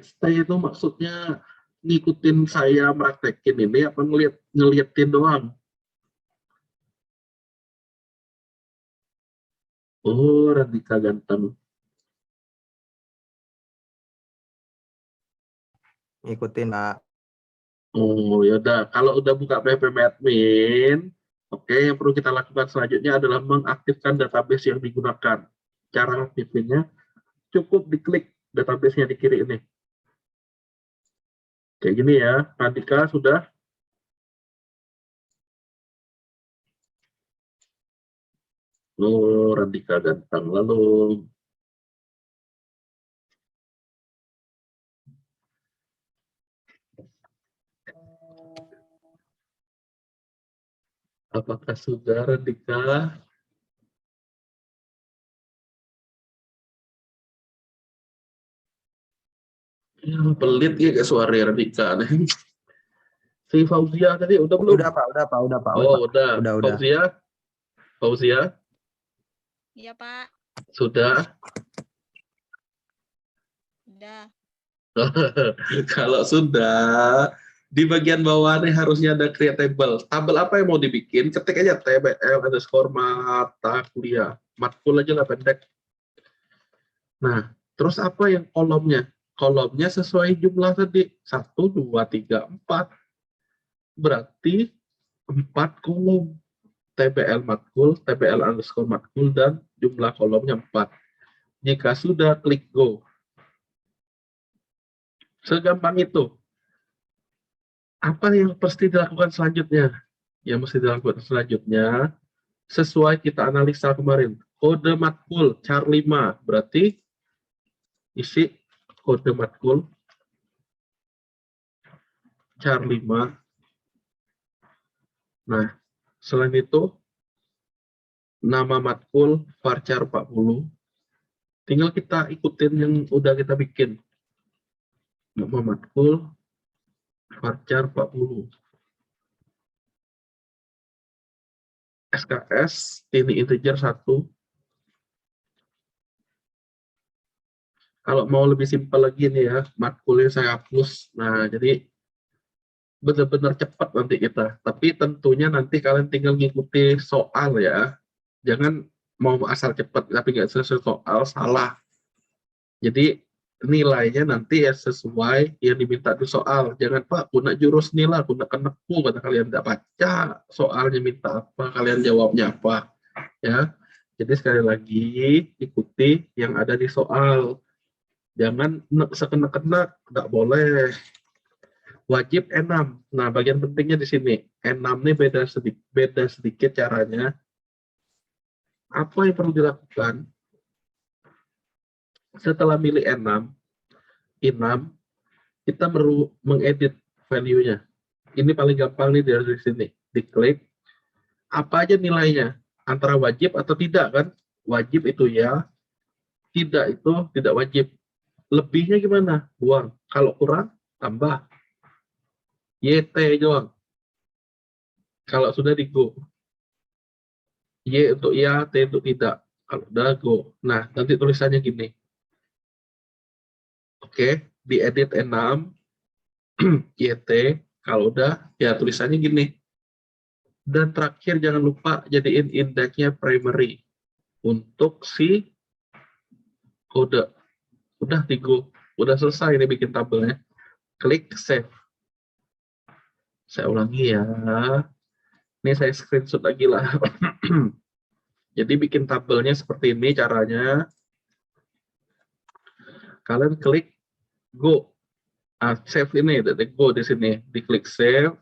Stay itu maksudnya ngikutin saya praktekin ini apa ngeliatin doang? Oh, Radika ganteng. Ngikutin, Pak. Oh, ya udah. Kalau udah buka PHP Admin, oke, yang perlu kita lakukan selanjutnya adalah mengaktifkan database yang digunakan. Cara aktifnya cukup diklik database-nya di kiri ini. Kayak gini ya, Radika sudah. Oh, Radika ganteng. Lalu apakah sudah, Radika? Ya, pelit ya kayak suara Radika. Si Fauzia tadi udah belum? Udah, Pak. Udah, Pak. Udah, Pak. Oh, udah. Udah. Fauzia, Iya, Pak. sudah. Udah. Kalau sudah, di bagian bawah nih harusnya ada create table. Tabel apa yang mau dibikin? Ketik aja TBL underscore mata kuliah. Matkul aja lah pendek. Nah, terus apa yang kolomnya? Kolomnya sesuai jumlah tadi. 1, 2, 3, 4. Berarti 4 kolom. TBL matkul, TBL underscore matkul, dan jumlah kolomnya 4. Jika sudah, klik go. Segampang itu. Apa yang pasti dilakukan selanjutnya? Yang mesti dilakukan selanjutnya, sesuai kita analisa kemarin. Kode matkul, char 5. Berarti isi kode matkul, char 5. Nah, selain itu, nama matkul, varchar 40. Tinggal kita ikutin yang udah kita bikin. Nama matkul, varchar 40. SKS, ini integer 1. Kalau mau lebih simpel lagi nih ya, matkulnya saya hapus. Nah, jadi benar-benar cepat nanti kita. Tapi tentunya nanti kalian tinggal ngikuti soal ya. Jangan mau asal cepat tapi nggak sesuai soal, salah. Jadi nilainya nanti ya sesuai yang diminta di soal. Jangan Pak, guna jurus nilai, guna keneku, kata kalian tidak baca soalnya minta apa, kalian jawabnya apa. Ya. Jadi sekali lagi ikuti yang ada di soal. Jangan sekenak-kenak, nggak boleh. Wajib E6. Nah, bagian pentingnya di sini. E6 ini beda sedikit caranya. Apa yang perlu dilakukan? Setelah milih E6, kita perlu mengedit value-nya. Ini paling gampang nih dari sini. Diklik. Apa aja nilainya? Antara wajib atau tidak kan? Wajib itu ya. Tidak itu tidak wajib. Lebihnya gimana? Buang. Kalau kurang, tambah. YT doang. Kalau sudah di go. Y untuk ya, T untuk tidak. Kalau udah go. Nah, nanti tulisannya gini. Oke, diedit E6, YT. Kalau udah, ya tulisannya gini. Dan terakhir jangan lupa jadiin indeksnya primary. Untuk si kode. Udah di go. Udah selesai ini bikin tabelnya. Klik save. Saya ulangi ya. Ini saya screenshot lagi lah. Jadi bikin tabelnya seperti ini caranya. Kalian klik go. Save ini, go di sini. Diklik save.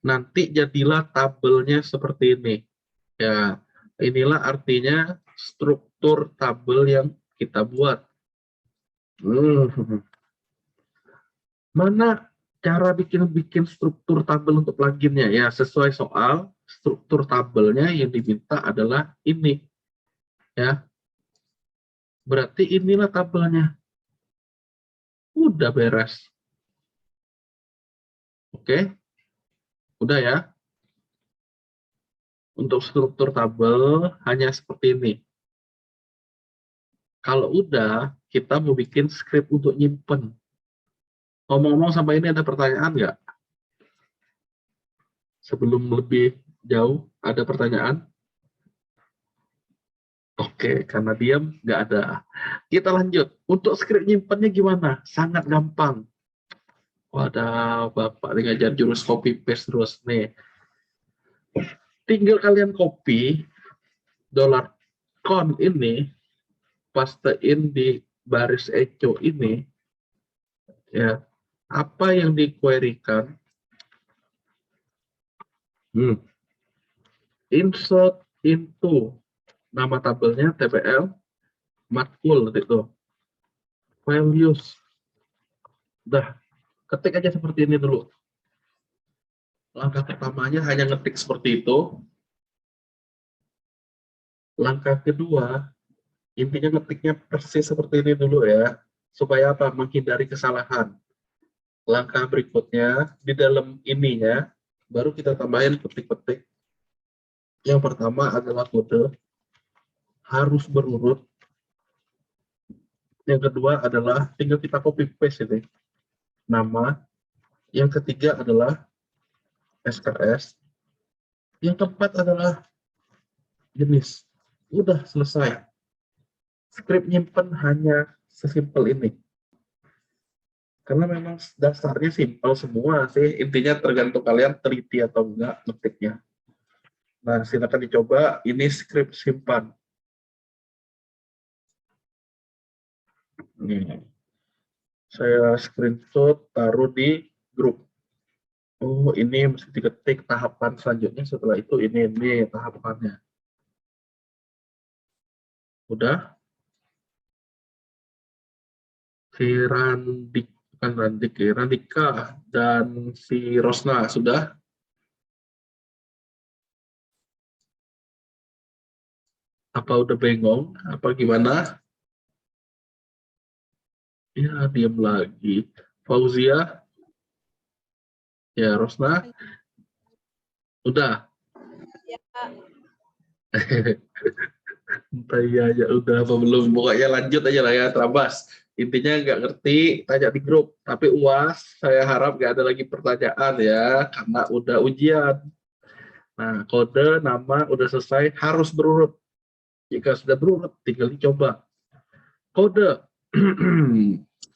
Nanti jadilah tabelnya seperti ini. Ya, inilah artinya struktur tabel yang kita buat. Mana cara bikin struktur tabel untuk pluginnya? Ya, sesuai soal, struktur tabelnya yang diminta adalah ini. Ya, berarti inilah tabelnya. Udah beres. Oke, udah ya. Untuk struktur tabel hanya seperti ini. Kalau udah, kita mau bikin script untuk nyimpen. Ngomong-ngomong sampai ini ada pertanyaan nggak? Sebelum lebih jauh, ada pertanyaan? Oke, karena diam nggak ada. Kita lanjut. Untuk script nyimpennya gimana? Sangat gampang. Wadah, Bapak ini ngajar jurus copy paste terus nih. Tinggal kalian copy $con ini, pastein di baris echo ini, ya, apa yang di-query-kan, insert into nama tabelnya tbl matkul itu values. Udah, ketik aja seperti ini dulu. Langkah pertamanya hanya ngetik seperti itu. Langkah kedua, intinya ngetiknya persis seperti ini dulu ya, supaya apa? Menghindari kesalahan. Langkah berikutnya, di dalam ininya, baru kita tambahin petik-petik. Yang pertama adalah kode, harus berurut. Yang kedua adalah, tinggal kita copy paste ini, nama. Yang ketiga adalah SKS. Yang keempat adalah jenis. Udah selesai. Script nyimpen hanya sesimpel ini. Karena memang dasarnya simpel semua sih. Intinya tergantung kalian teliti atau enggak ngetiknya. Nah, silakan dicoba. Ini script simpan. Nih. Saya screenshot, taruh di grup. Oh, ini mesti diketik tahapan selanjutnya. Setelah itu ini tahapannya. Udah? Si Randika dan si Rosna sudah? Apa udah bengong? Apa gimana? Ya, diam lagi. Fauzia? Ya, Rosna? Udah? Ya. Entah iya aja udah apa belum. Pokoknya lanjut aja lah ya, terabas. Intinya nggak ngerti, tanya di grup. Tapi UAS, saya harap nggak ada lagi pertanyaan ya, karena udah ujian. Nah, kode, nama, udah selesai, harus berurut. Jika sudah berurut, tinggal dicoba. Kode.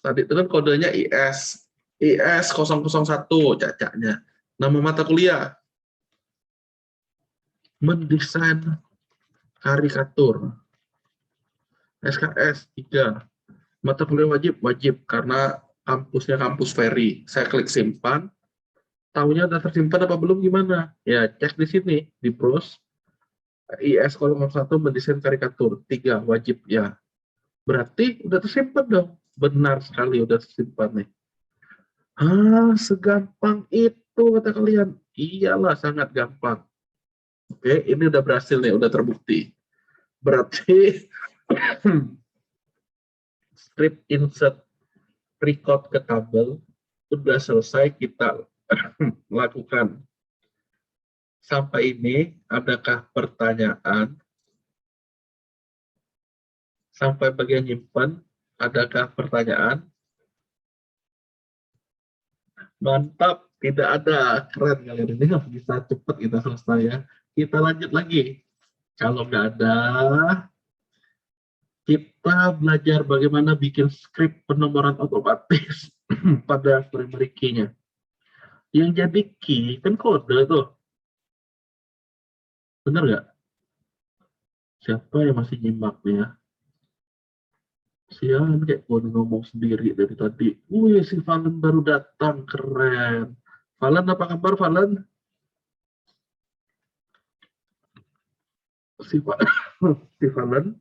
Tadi itu kan kodenya IS. IS 001, cacaknya. Nama mata kuliah. Mendesain karikatur. SKS 3. Mata kuliah wajib karena kampusnya kampus Ferry. Saya klik simpan. Tahunya udah tersimpan apa belum gimana? Ya, cek di sini, di browse. IS 001 mendesain karikatur 3 wajib ya. Berarti udah tersimpan dong. Benar sekali udah tersimpan nih. Segampang itu kata kalian. Iyalah, sangat gampang. Oke, ini udah berhasil nih, udah terbukti. Berarti script insert record ke tabel udah selesai kita lakukan. Sampai ini, adakah pertanyaan? Sampai bagian nyimpan, adakah pertanyaan? Mantap, tidak ada. Keren kalian ini, bisa cepat kita selesai ya. Kita lanjut lagi. Kalau nggak ada, kita belajar bagaimana bikin script penomoran otomatis pada primary key-nya. Yang jadi key kan kode tuh. Bener nggak? Siapa yang masih nyimak nih ya? Sian kayak gue ngomong sendiri dari tadi. Wih, si Valen baru datang, keren. Valen, apa kabar Valen? Si, si Valen.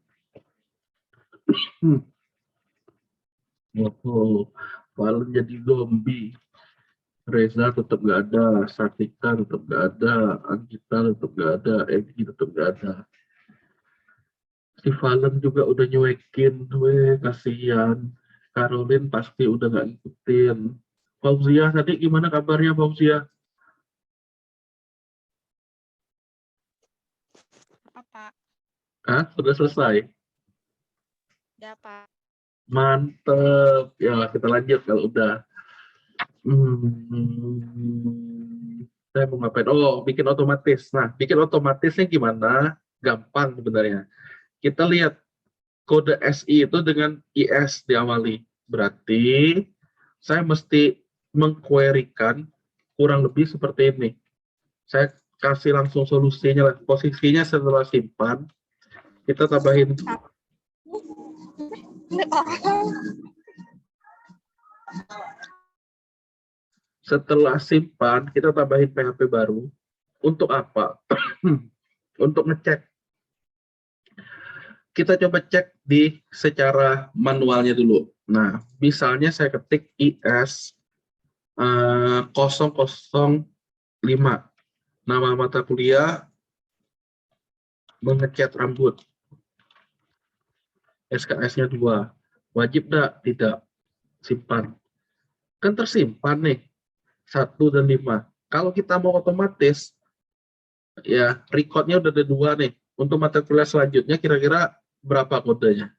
Hmm. Oh, Valen jadi zombie. Reza tetap nggak ada, Satika tetap nggak ada, Anggita tetap nggak ada, Egi tetap nggak ada. Si Valen juga udah nyuekin, weh, kasihan. Caroline pasti udah nggak ngikutin. Fauzia tadi gimana kabarnya Fauzia? Apa? Ah, sudah selesai. Udah, Pak. Mantep. Ya, kita lanjut kalau udah. Hmm, saya mau ngapain? Oh, bikin otomatis. Nah, bikin otomatisnya gimana? Gampang sebenarnya. Kita lihat kode SI itu dengan IS diawali. Berarti saya mesti mengquerykan kurang lebih seperti ini. Saya kasih langsung solusinya lah. Posisinya setelah simpan, kita tambahin setelah simpan, kita tambahin PHP baru. Untuk apa? Untuk ngecek. Kita coba cek di secara manualnya dulu. Nah, misalnya saya ketik IS 005. Nama mata kuliah mengecat rambut. SKS-nya 2. Wajib enggak? Tidak. Simpan. Kan tersimpan nih. 1 dan 5. Kalau kita mau otomatis, ya record-nya udah ada 2 nih. Untuk mata kuliah selanjutnya kira-kira berapa kodenya?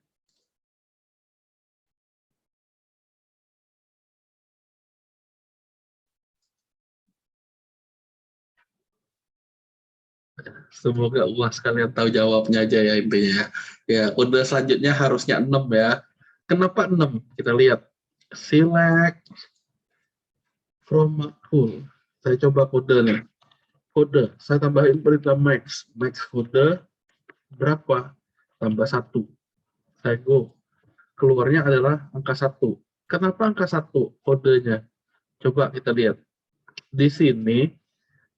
Semoga UAS kalian tahu jawabnya aja ya intinya. Ya, kode selanjutnya harusnya 6 ya. Kenapa 6? Kita lihat. Select from pool. Saya coba kode nih. Kode, saya tambahin perintah max. Max kode berapa? Tambah 1. Saya go. Keluarnya adalah angka 1. Kenapa angka 1 kodenya? Coba kita lihat. Di sini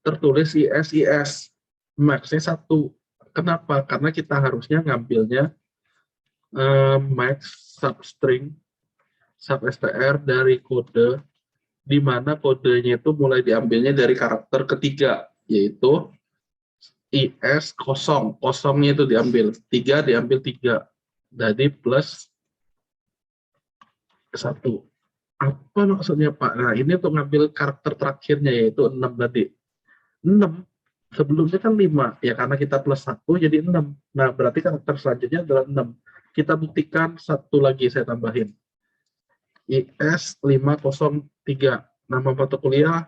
tertulis IS. Max-nya 1. Kenapa? Karena kita harusnya ngambilnya max substring substr dari kode, di mana kodenya itu mulai diambilnya dari karakter ketiga, yaitu IS 0. Kosongnya itu diambil. 3 diambil 3. Jadi plus 1. Apa maksudnya Pak? Nah, ini untuk ngambil karakter terakhirnya, yaitu 6 tadi. 6. Sebelumnya kan 5. Ya, karena kita plus 1 jadi 6. Nah, berarti karakter selanjutnya adalah 6. Kita buktikan satu lagi saya tambahin. IS 503. Nama mata kuliah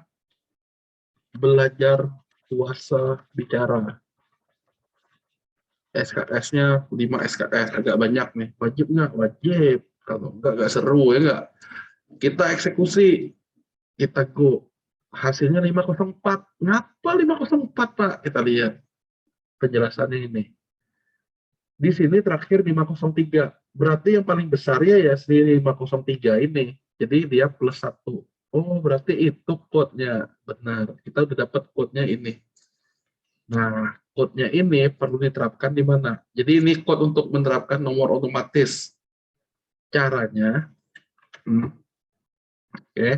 belajar puasa bicara. SKS-nya 5 SKS. Agak banyak nih. Wajib nggak? Wajib. Kalau nggak seru ya nggak. Kita eksekusi. Kita go. Hasilnya 504. Ngapa 504, Pak? Kita lihat penjelasannya ini. Di sini terakhir 503. Berarti yang paling besar ya si 503 ini. Jadi dia plus 1. Oh, berarti itu code-nya. Benar. Kita udah dapat code-nya ini. Nah, code-nya ini perlu diterapkan di mana? Jadi ini code untuk menerapkan nomor otomatis. Caranya, oke.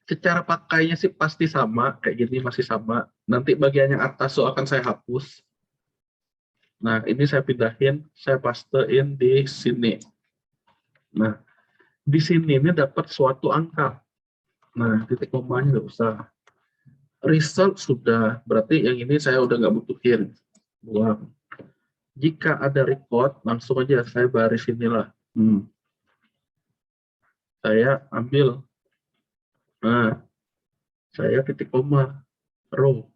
Secara pakainya sih pasti sama. Kayak gini masih sama. Nanti bagian yang atas akan saya hapus. Nah, ini saya pindahin, saya pastein di sini. Nah, di sini ini dapat suatu angka. Nah, titik komanya nggak usah. Result sudah, berarti yang ini saya udah nggak butuhin. Buang. Jika ada record, langsung aja saya baris inilah. Saya ambil. Nah, saya titik koma. Row.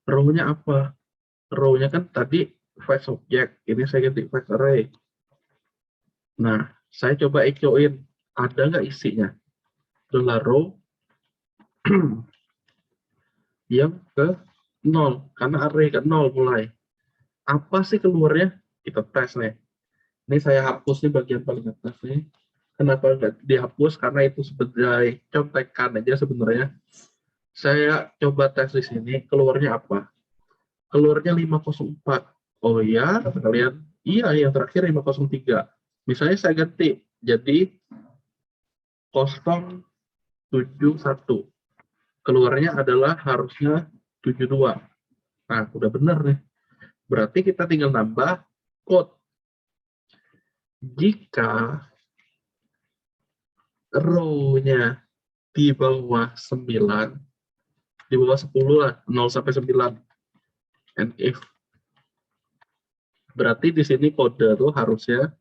Row-nya apa? Row-nya kan tadi fetch object. Ini saya ganti fetch array. Nah, saya coba echoin. Ada nggak isinya? Adalah row yang ke 0. Karena array ke 0 mulai. Apa sih keluarnya? Kita tes nih. Ini saya hapus nih bagian paling atas nih. Kenapa nggak dihapus? Karena itu sebagai contekan aja sebenarnya. Saya coba tes di sini, keluarnya apa? Keluarnya 504. Oh iya, kata kalian. Iya, yang terakhir 503. Misalnya saya ganti jadi 071. Keluarnya adalah harusnya 72. Nah, udah benar nih. Berarti kita tinggal nambah code. Jika row-nya di bawah 9, di bawah 10 lah, 0 sampai 9, and if. Berarti di sini kode tuh harusnya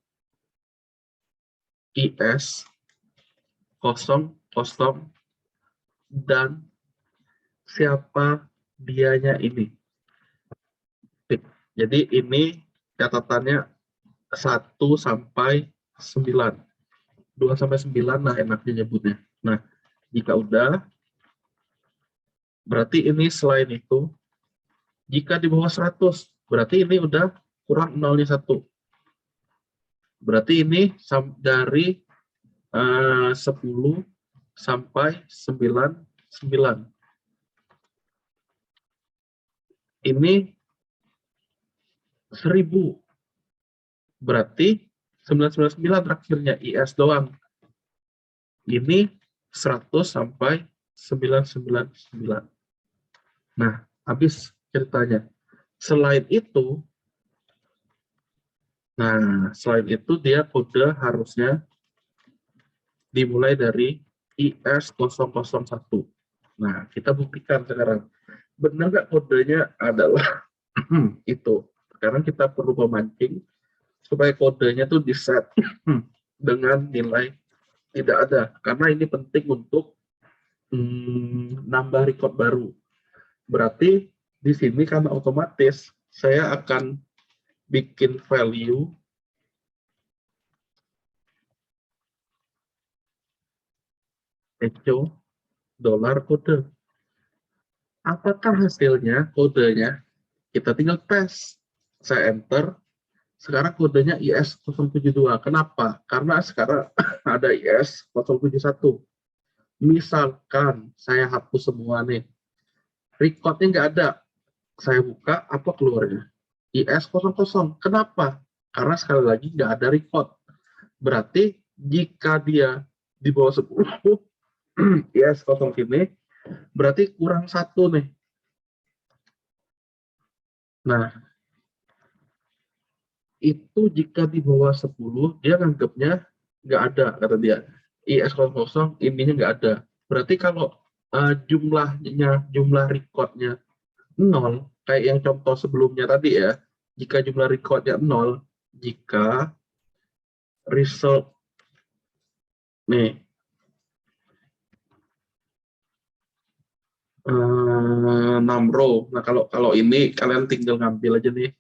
IS 00 dan siapa dianya ini. Jadi ini catatannya 1 sampai 9. 2 sampai 9 nah enaknya nyebutnya. Nah, jika udah, berarti ini selain itu, jika di bawah 100, berarti ini udah kurang nolnya 1. Berarti ini dari 10 sampai 99. Ini 1000. Berarti 999 terakhirnya IS doang. Ini 100 sampai 999. Nah, habis ceritanya. Selain itu dia kode harusnya dimulai dari IS001. Nah, kita buktikan sekarang. Benar nggak kodenya adalah itu. Sekarang kita perlu memancing supaya kodenya tuh di-set dengan nilai tidak ada. Karena ini penting untuk nambah record baru. Berarti di sini karena otomatis saya akan bikin value echo dolar kode. Apakah hasilnya kodenya? Kita tinggal tes. Saya enter. Sekarang kodenya IS072. Kenapa? Karena sekarang ada IS071. Misalkan saya hapus semua nih. Recordnya nggak ada. Saya buka, apa keluarnya? IS00. Kenapa? Karena sekali lagi nggak ada record. Berarti jika dia di bawah 10, IS00 ini, berarti kurang 1 nih. Nah, itu jika di bawah 10, dia nganggapnya nggak ada, kata dia. IS00 ininya nggak ada. Berarti kalau jumlah recordnya 0, kayak yang contoh sebelumnya tadi ya, jika jumlah recordnya 0, jika result nih 6 row. Nah, kalau ini kalian tinggal ngambil aja nih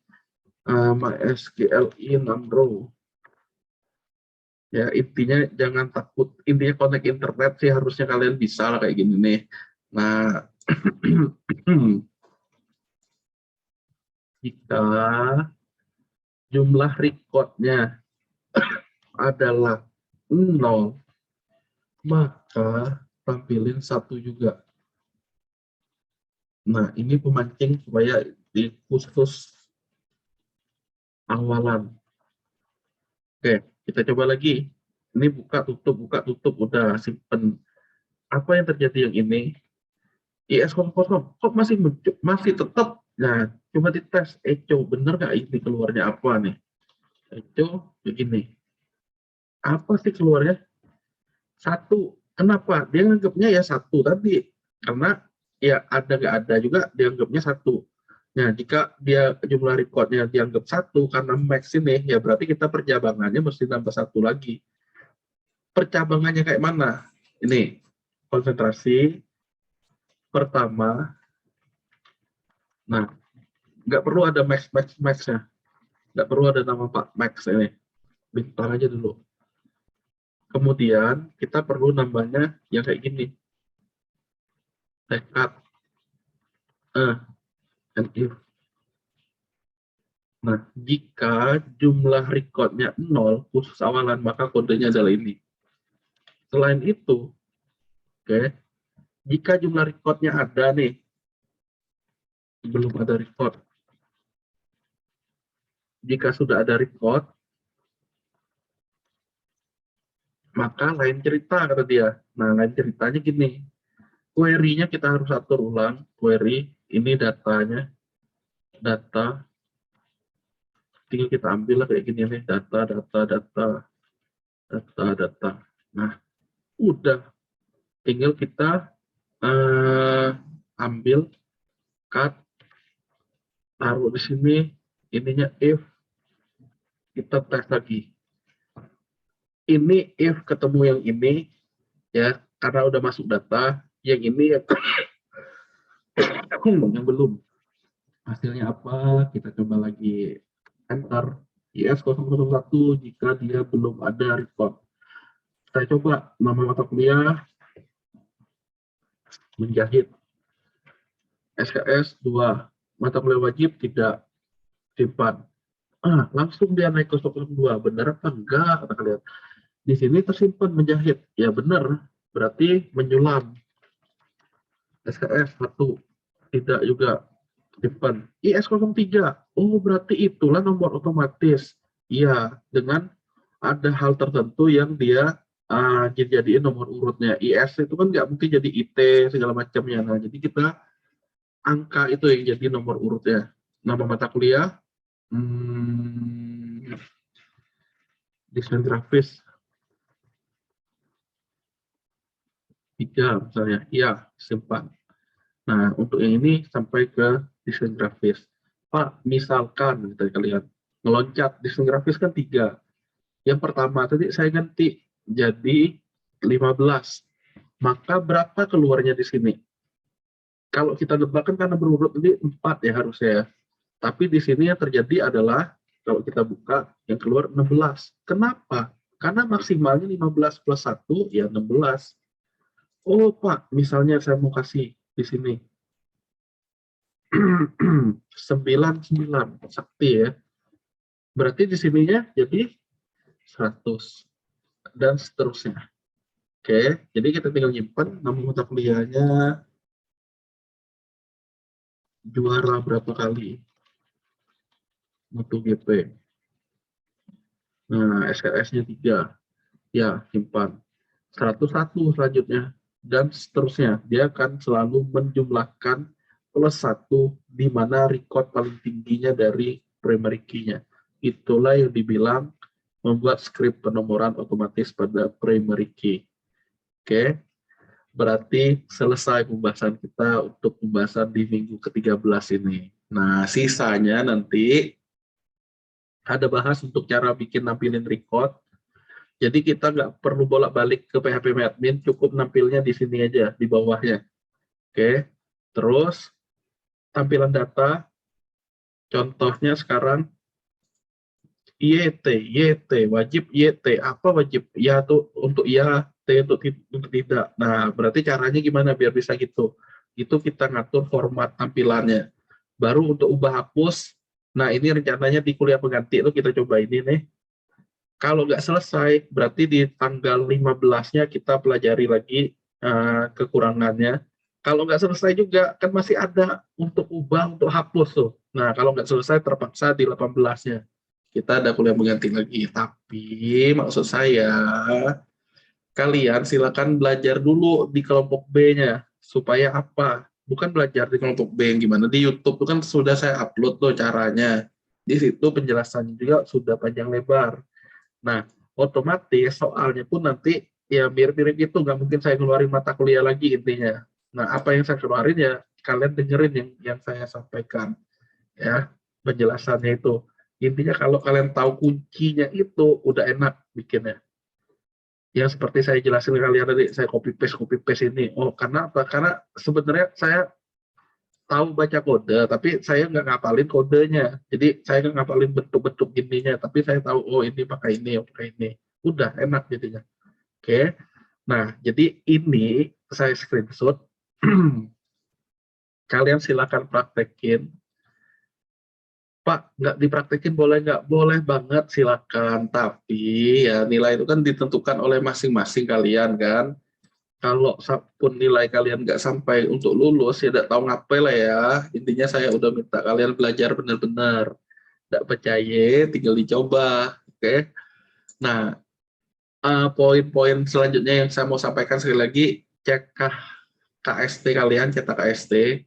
MySQLi 6 row. Ya, intinya jangan takut. Intinya connect internet sih harusnya kalian bisa lah kayak gini nih. Nah, jika jumlah recordnya adalah 0, maka tampilin 1 juga. Nah, ini pemancing supaya di khusus awalan. Oke, kita coba lagi. Ini buka tutup, udah simpen. Apa yang terjadi yang ini? IS00 kok masih muncul, masih tetap. Nah, coba dites echo, bener nggak ini keluarnya apa nih? Echo begini. Apa sih keluarnya? 1. Kenapa? Dia nganggapnya ya 1 tadi. Karena ya ada nggak ada juga dianggapnya 1. Nah, jika dia jumlah recordnya dianggap 1 karena max ini, ya berarti kita percabangannya mesti tambah 1 lagi. Percabangannya kayak mana? Ini, konsentrasi pertama. Nah, nggak perlu ada max-nya. Nggak perlu ada nama Pak Max ini. Bintang aja dulu. Kemudian, kita perlu nambahnya yang kayak gini. Tekad. And if. Nah, jika jumlah recordnya 0, khusus awalan, maka kodenya adalah ini. Selain itu, oke, jika jumlah recordnya ada nih, belum ada record. Jika sudah ada record, maka lain cerita, kata dia. Nah, lain ceritanya gini, query-nya kita harus atur ulang. Query, ini datanya, data, tinggal kita ambil lah kayak gini nih, data. Nah, udah, tinggal kita ambil, cut, taruh di sini, ininya if, kita tes lagi. Ini if ketemu yang ini, ya, karena udah masuk data, yang ini ya, yang belum. Hasilnya apa? Kita coba lagi enter IS001 jika dia belum ada record. Saya coba nama mata kuliah menjahit SKS 2, mata kuliah wajib tidak simpan. Langsung dia naik ke 02. Benar apa enggak? Kata kalian. Di sini tersimpan menjahit. Ya benar, berarti menyulam. SKS 1 tidak juga simpan. IS03. Oh, berarti itulah nomor otomatis. Iya, dengan ada hal tertentu yang dia jadiin nomor urutnya. IS itu kan nggak mungkin jadi IT segala macamnya. Nah, jadi kita angka itu yang jadi nomor urutnya. Nama mata kuliah, desain grafis 3 misalnya. Iya, simpan. Nah, untuk yang ini sampai ke desain grafis. Pak, misalkan gitu kalian ngeloncat desain grafis kan 3. Yang pertama tadi saya ganti jadi 15. Maka berapa keluarnya di sini? Kalau kita nebakkan karena berurut ini 4 ya harusnya ya. Tapi di sini yang terjadi adalah kalau kita buka yang keluar 16. Kenapa? Karena maksimalnya 15 plus 1 ya 16. Oh Pak, misalnya saya mau kasih di sini 99 sakti ya. Berarti di sininya jadi 100 dan seterusnya. Oke, jadi kita tinggal nyimpan nama mata kuliahnya juara berapa kali MotoGP. Nah, SKS-nya 3. Ya, simpan. 101 selanjutnya dan seterusnya. Dia akan selalu menjumlahkan plus 1 di mana record paling tingginya dari primary key-nya. Itulah yang dibilang membuat skrip penomoran otomatis pada primary key. Oke, berarti selesai pembahasan kita untuk pembahasan di minggu ke-13 ini. Nah, sisanya nanti ada bahas untuk cara bikin nampilin record. Jadi kita nggak perlu bolak-balik ke PHP admin, cukup nampilnya di sini aja, di bawahnya. Oke, terus tampilan data, contohnya sekarang YT, wajib YT. Apa wajib? Ya tuh untuk iya, T untuk tidak. Nah, berarti caranya gimana biar bisa gitu? Itu kita ngatur format tampilannya. Baru untuk ubah hapus, nah ini rencananya di kuliah pengganti itu kita coba ini nih. Kalau nggak selesai, berarti di tanggal 15-nya kita pelajari lagi kekurangannya. Kalau nggak selesai juga, kan masih ada untuk ubah, untuk hapus tuh. Nah, kalau nggak selesai, terpaksa di 18-nya. Kita ada kuliah pengganti lagi. Tapi, maksud saya, kalian silakan belajar dulu di kelompok B-nya. Supaya apa? Bukan belajar di kelompok B yang gimana. Di YouTube itu kan sudah saya upload tuh caranya. Di situ penjelasannya juga sudah panjang lebar. Nah, otomatis soalnya pun nanti ya mirip-mirip itu, nggak mungkin saya keluarin mata kuliah lagi intinya. Nah, apa yang saya keluarin ya kalian dengerin yang saya sampaikan ya, penjelasannya itu. Intinya kalau kalian tahu kuncinya itu udah enak bikinnya. Yang seperti saya jelasin ke kalian tadi, saya copy paste ini. Oh, karena apa? Karena sebenarnya saya tahu baca kode, tapi saya nggak ngapalin kodenya. Jadi saya nggak ngapalin bentuk-bentuk gininya, tapi saya tahu oh ini pakai ini, pakai ini. Udah enak jadinya. Oke. Nah, jadi ini saya screenshot. Kalian silakan praktekin. Pak, nggak dipraktekin boleh nggak? Boleh banget, silakan. Tapi ya nilai itu kan ditentukan oleh masing-masing kalian kan. Kalau pun nilai kalian nggak sampai untuk lulus, ya nggak tahu ngapain lah ya. Intinya saya udah minta kalian belajar benar-benar. Nggak percaya, tinggal dicoba. Oke. Nah, poin-poin selanjutnya yang saya mau sampaikan sekali lagi, cek KST kalian, cetak KST.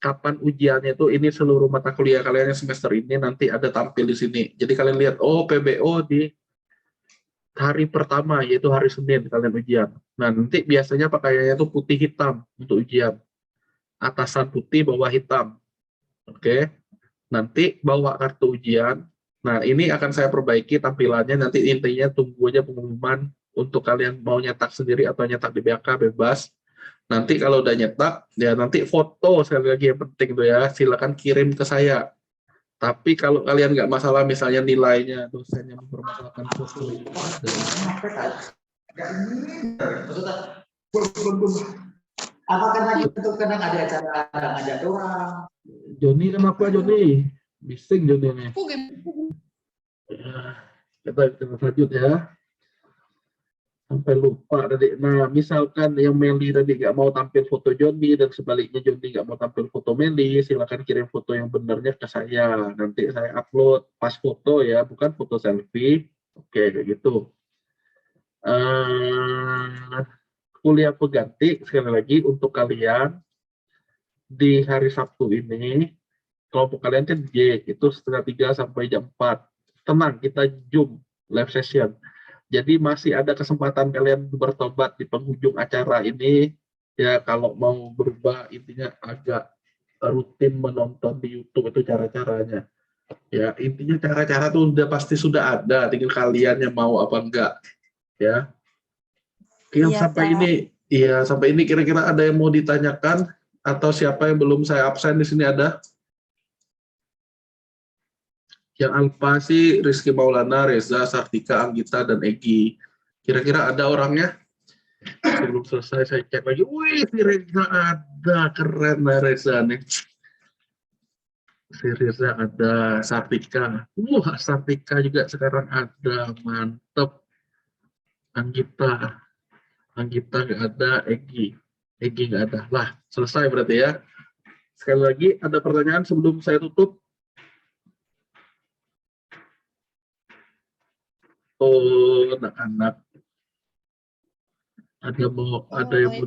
Kapan ujiannya itu, ini seluruh mata kuliah kalian yang semester ini nanti ada tampil di sini. Jadi kalian lihat, oh PBO di hari pertama, yaitu hari Senin kalian ujian. Nah, nanti biasanya pakaiannya itu putih hitam untuk ujian. Atasan putih, bawah hitam. Oke. Nanti bawa kartu ujian. Nah, ini akan saya perbaiki tampilannya. Nanti intinya tunggu aja pengumuman untuk kalian mau nyetak sendiri atau nyetak di BK, bebas. Nanti kalau udah nyetak, ya nanti foto sekali lagi yang penting tuh ya. Silakan kirim ke saya. Tapi kalau kalian nggak masalah, misalnya nilainya, dosennya mempermasalahkan foto itu apa karena itu kadang ada acara ngajak orang. Joni kenapa Joni? Bising Joni nih. Ya, kita lanjut ya. Sampai lupa tadi. Nah, misalkan yang Meli tadi nggak mau tampil foto Joni dan sebaliknya Joni nggak mau tampil foto Meli, silakan kirim foto yang benarnya ke saya. Nanti saya upload pas foto ya, bukan foto selfie. Oke, kayak gitu. Kuliah pengganti sekali lagi untuk kalian di hari Sabtu ini. Kelompok kalian kan J, itu setengah 3 sampai jam 4. Tenang, kita Zoom live session. Jadi masih ada kesempatan kalian bertobat di penghujung acara ini. Ya, kalau mau berubah, intinya agak rutin menonton di YouTube itu cara-caranya. Ya, intinya cara-cara tuh udah pasti sudah ada, tinggal kalian yang mau apa enggak. Ya. Yang Iya, sampai Pak. ini, iya sampai ini kira-kira ada yang mau ditanyakan atau siapa yang belum saya absen di sini ada? Yang Alfa sih Rizky Maulana, Reza, Sartika, Anggita, dan Egi. Kira-kira ada orangnya? Sebelum selesai saya cek lagi. Wih, si Reza ada. Keren lah Reza nih. Si Reza ada. Sartika. Sartika juga sekarang ada. Mantep. Anggita nggak ada. Egi nggak ada. Lah, selesai berarti ya. Sekali lagi, ada pertanyaan sebelum saya tutup? Oh, anak-anak ada yang mau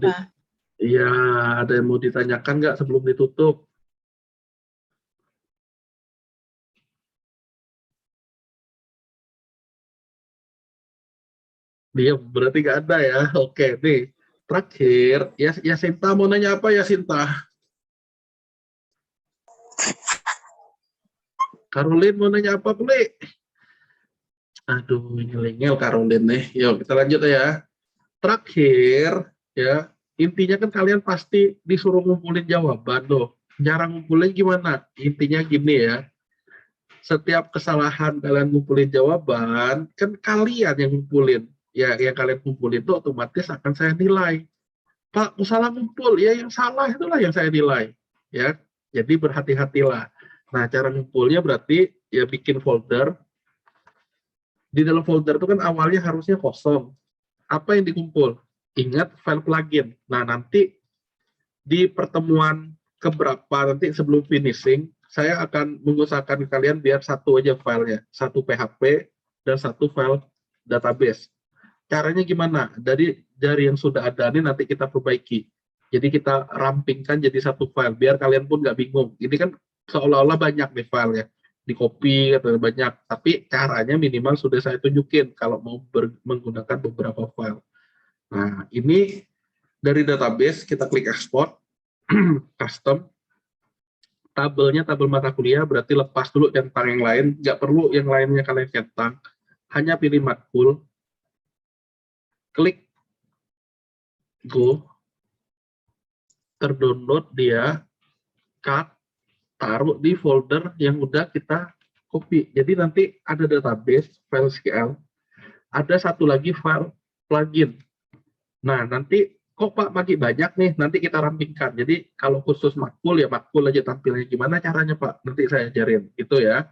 iya, ada yang mau ditanyakan nggak sebelum ditutup? Dia berarti nggak ada ya. Oke, nih terakhir ya Sinta mau nanya apa ya Sinta? Caroline mau nanya apa Pli? Aduh, nyelingel Caroline nih. Yuk kita lanjut ya. Terakhir ya, intinya kan kalian pasti disuruh ngumpulin jawaban loh. Cara ngumpulin gimana? Intinya gini ya. Setiap kesalahan kalian ngumpulin jawaban, kan kalian yang ngumpulin. Ya, yang kalian kumpulin itu otomatis akan saya nilai. Pak, salah ngumpul. Ya, yang salah itulah yang saya nilai. Ya, jadi berhati-hatilah. Nah, cara ngumpulnya berarti ya bikin folder. Di dalam folder itu kan awalnya harusnya kosong. Apa yang dikumpul? Ingat file plugin. Nah, nanti di pertemuan keberapa nanti sebelum finishing, saya akan mengusahakan kalian biar satu aja filenya. Satu PHP dan satu file database. Caranya gimana? Dari yang sudah ada ini nanti kita perbaiki. Jadi kita rampingkan jadi satu file, biar kalian pun nggak bingung. Ini kan seolah-olah banyak nih filenya. Di copy atau banyak, tapi caranya minimal sudah saya tunjukin kalau mau menggunakan beberapa file. Nah, ini dari database kita klik export, custom, tabelnya tabel mata kuliah, berarti lepas dulu centang yang lain, nggak perlu yang lainnya kalian centang, hanya pilih matkul, klik go, terdownload dia, cut, taruh di folder yang udah kita copy. Jadi nanti ada database, file SQL, ada satu lagi file plugin. Nah, nanti kok Pak pagi banyak nih, nanti kita rampingkan. Jadi kalau khusus makul ya makul aja tampilnya gimana caranya Pak, nanti saya ajarin itu ya.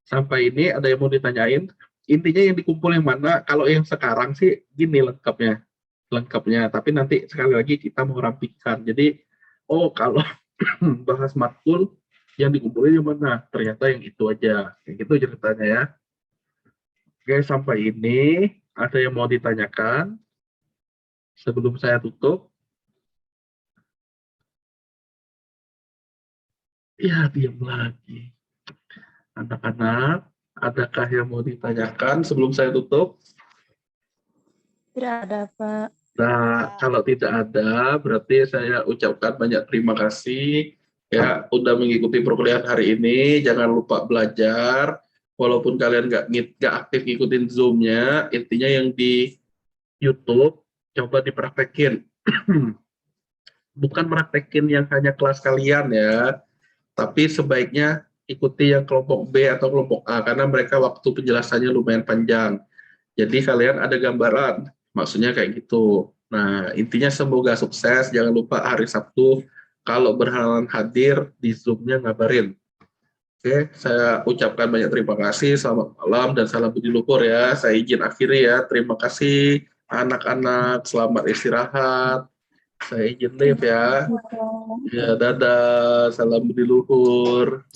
Sampai ini ada yang mau ditanyain, intinya yang dikumpul yang mana, kalau yang sekarang sih gini lengkapnya, tapi nanti sekali lagi kita mau rampingkan. Jadi oh kalau bahas makul yang dikumpulin yang mana, ternyata yang itu aja, kayak gitu ceritanya ya. Oke, sampai ini ada yang mau ditanyakan sebelum saya tutup? Ya, diam lagi. Anak-anak, adakah yang mau ditanyakan sebelum saya tutup? Tidak ada, Pak. Nah, kalau tidak ada, berarti saya ucapkan banyak terima kasih ya udah mengikuti perkuliahan hari ini. Jangan lupa belajar, walaupun kalian nggak aktif ngikutin Zoom-nya, intinya yang di YouTube coba dipraktekin. Bukan praktekin yang hanya kelas kalian ya, tapi sebaiknya ikuti yang kelompok B atau kelompok A karena mereka waktu penjelasannya lumayan panjang. Jadi kalian ada gambaran, maksudnya kayak gitu. Nah, intinya semoga sukses. Jangan lupa hari Sabtu kalau berhalangan hadir di Zoom-nya ngabarin. Oke, saya ucapkan banyak terima kasih. Selamat malam dan salam budi luhur ya. Saya izin akhiri ya. Terima kasih anak-anak. Selamat istirahat. Saya izin live ya. Ya, dadah. Salam budi luhur.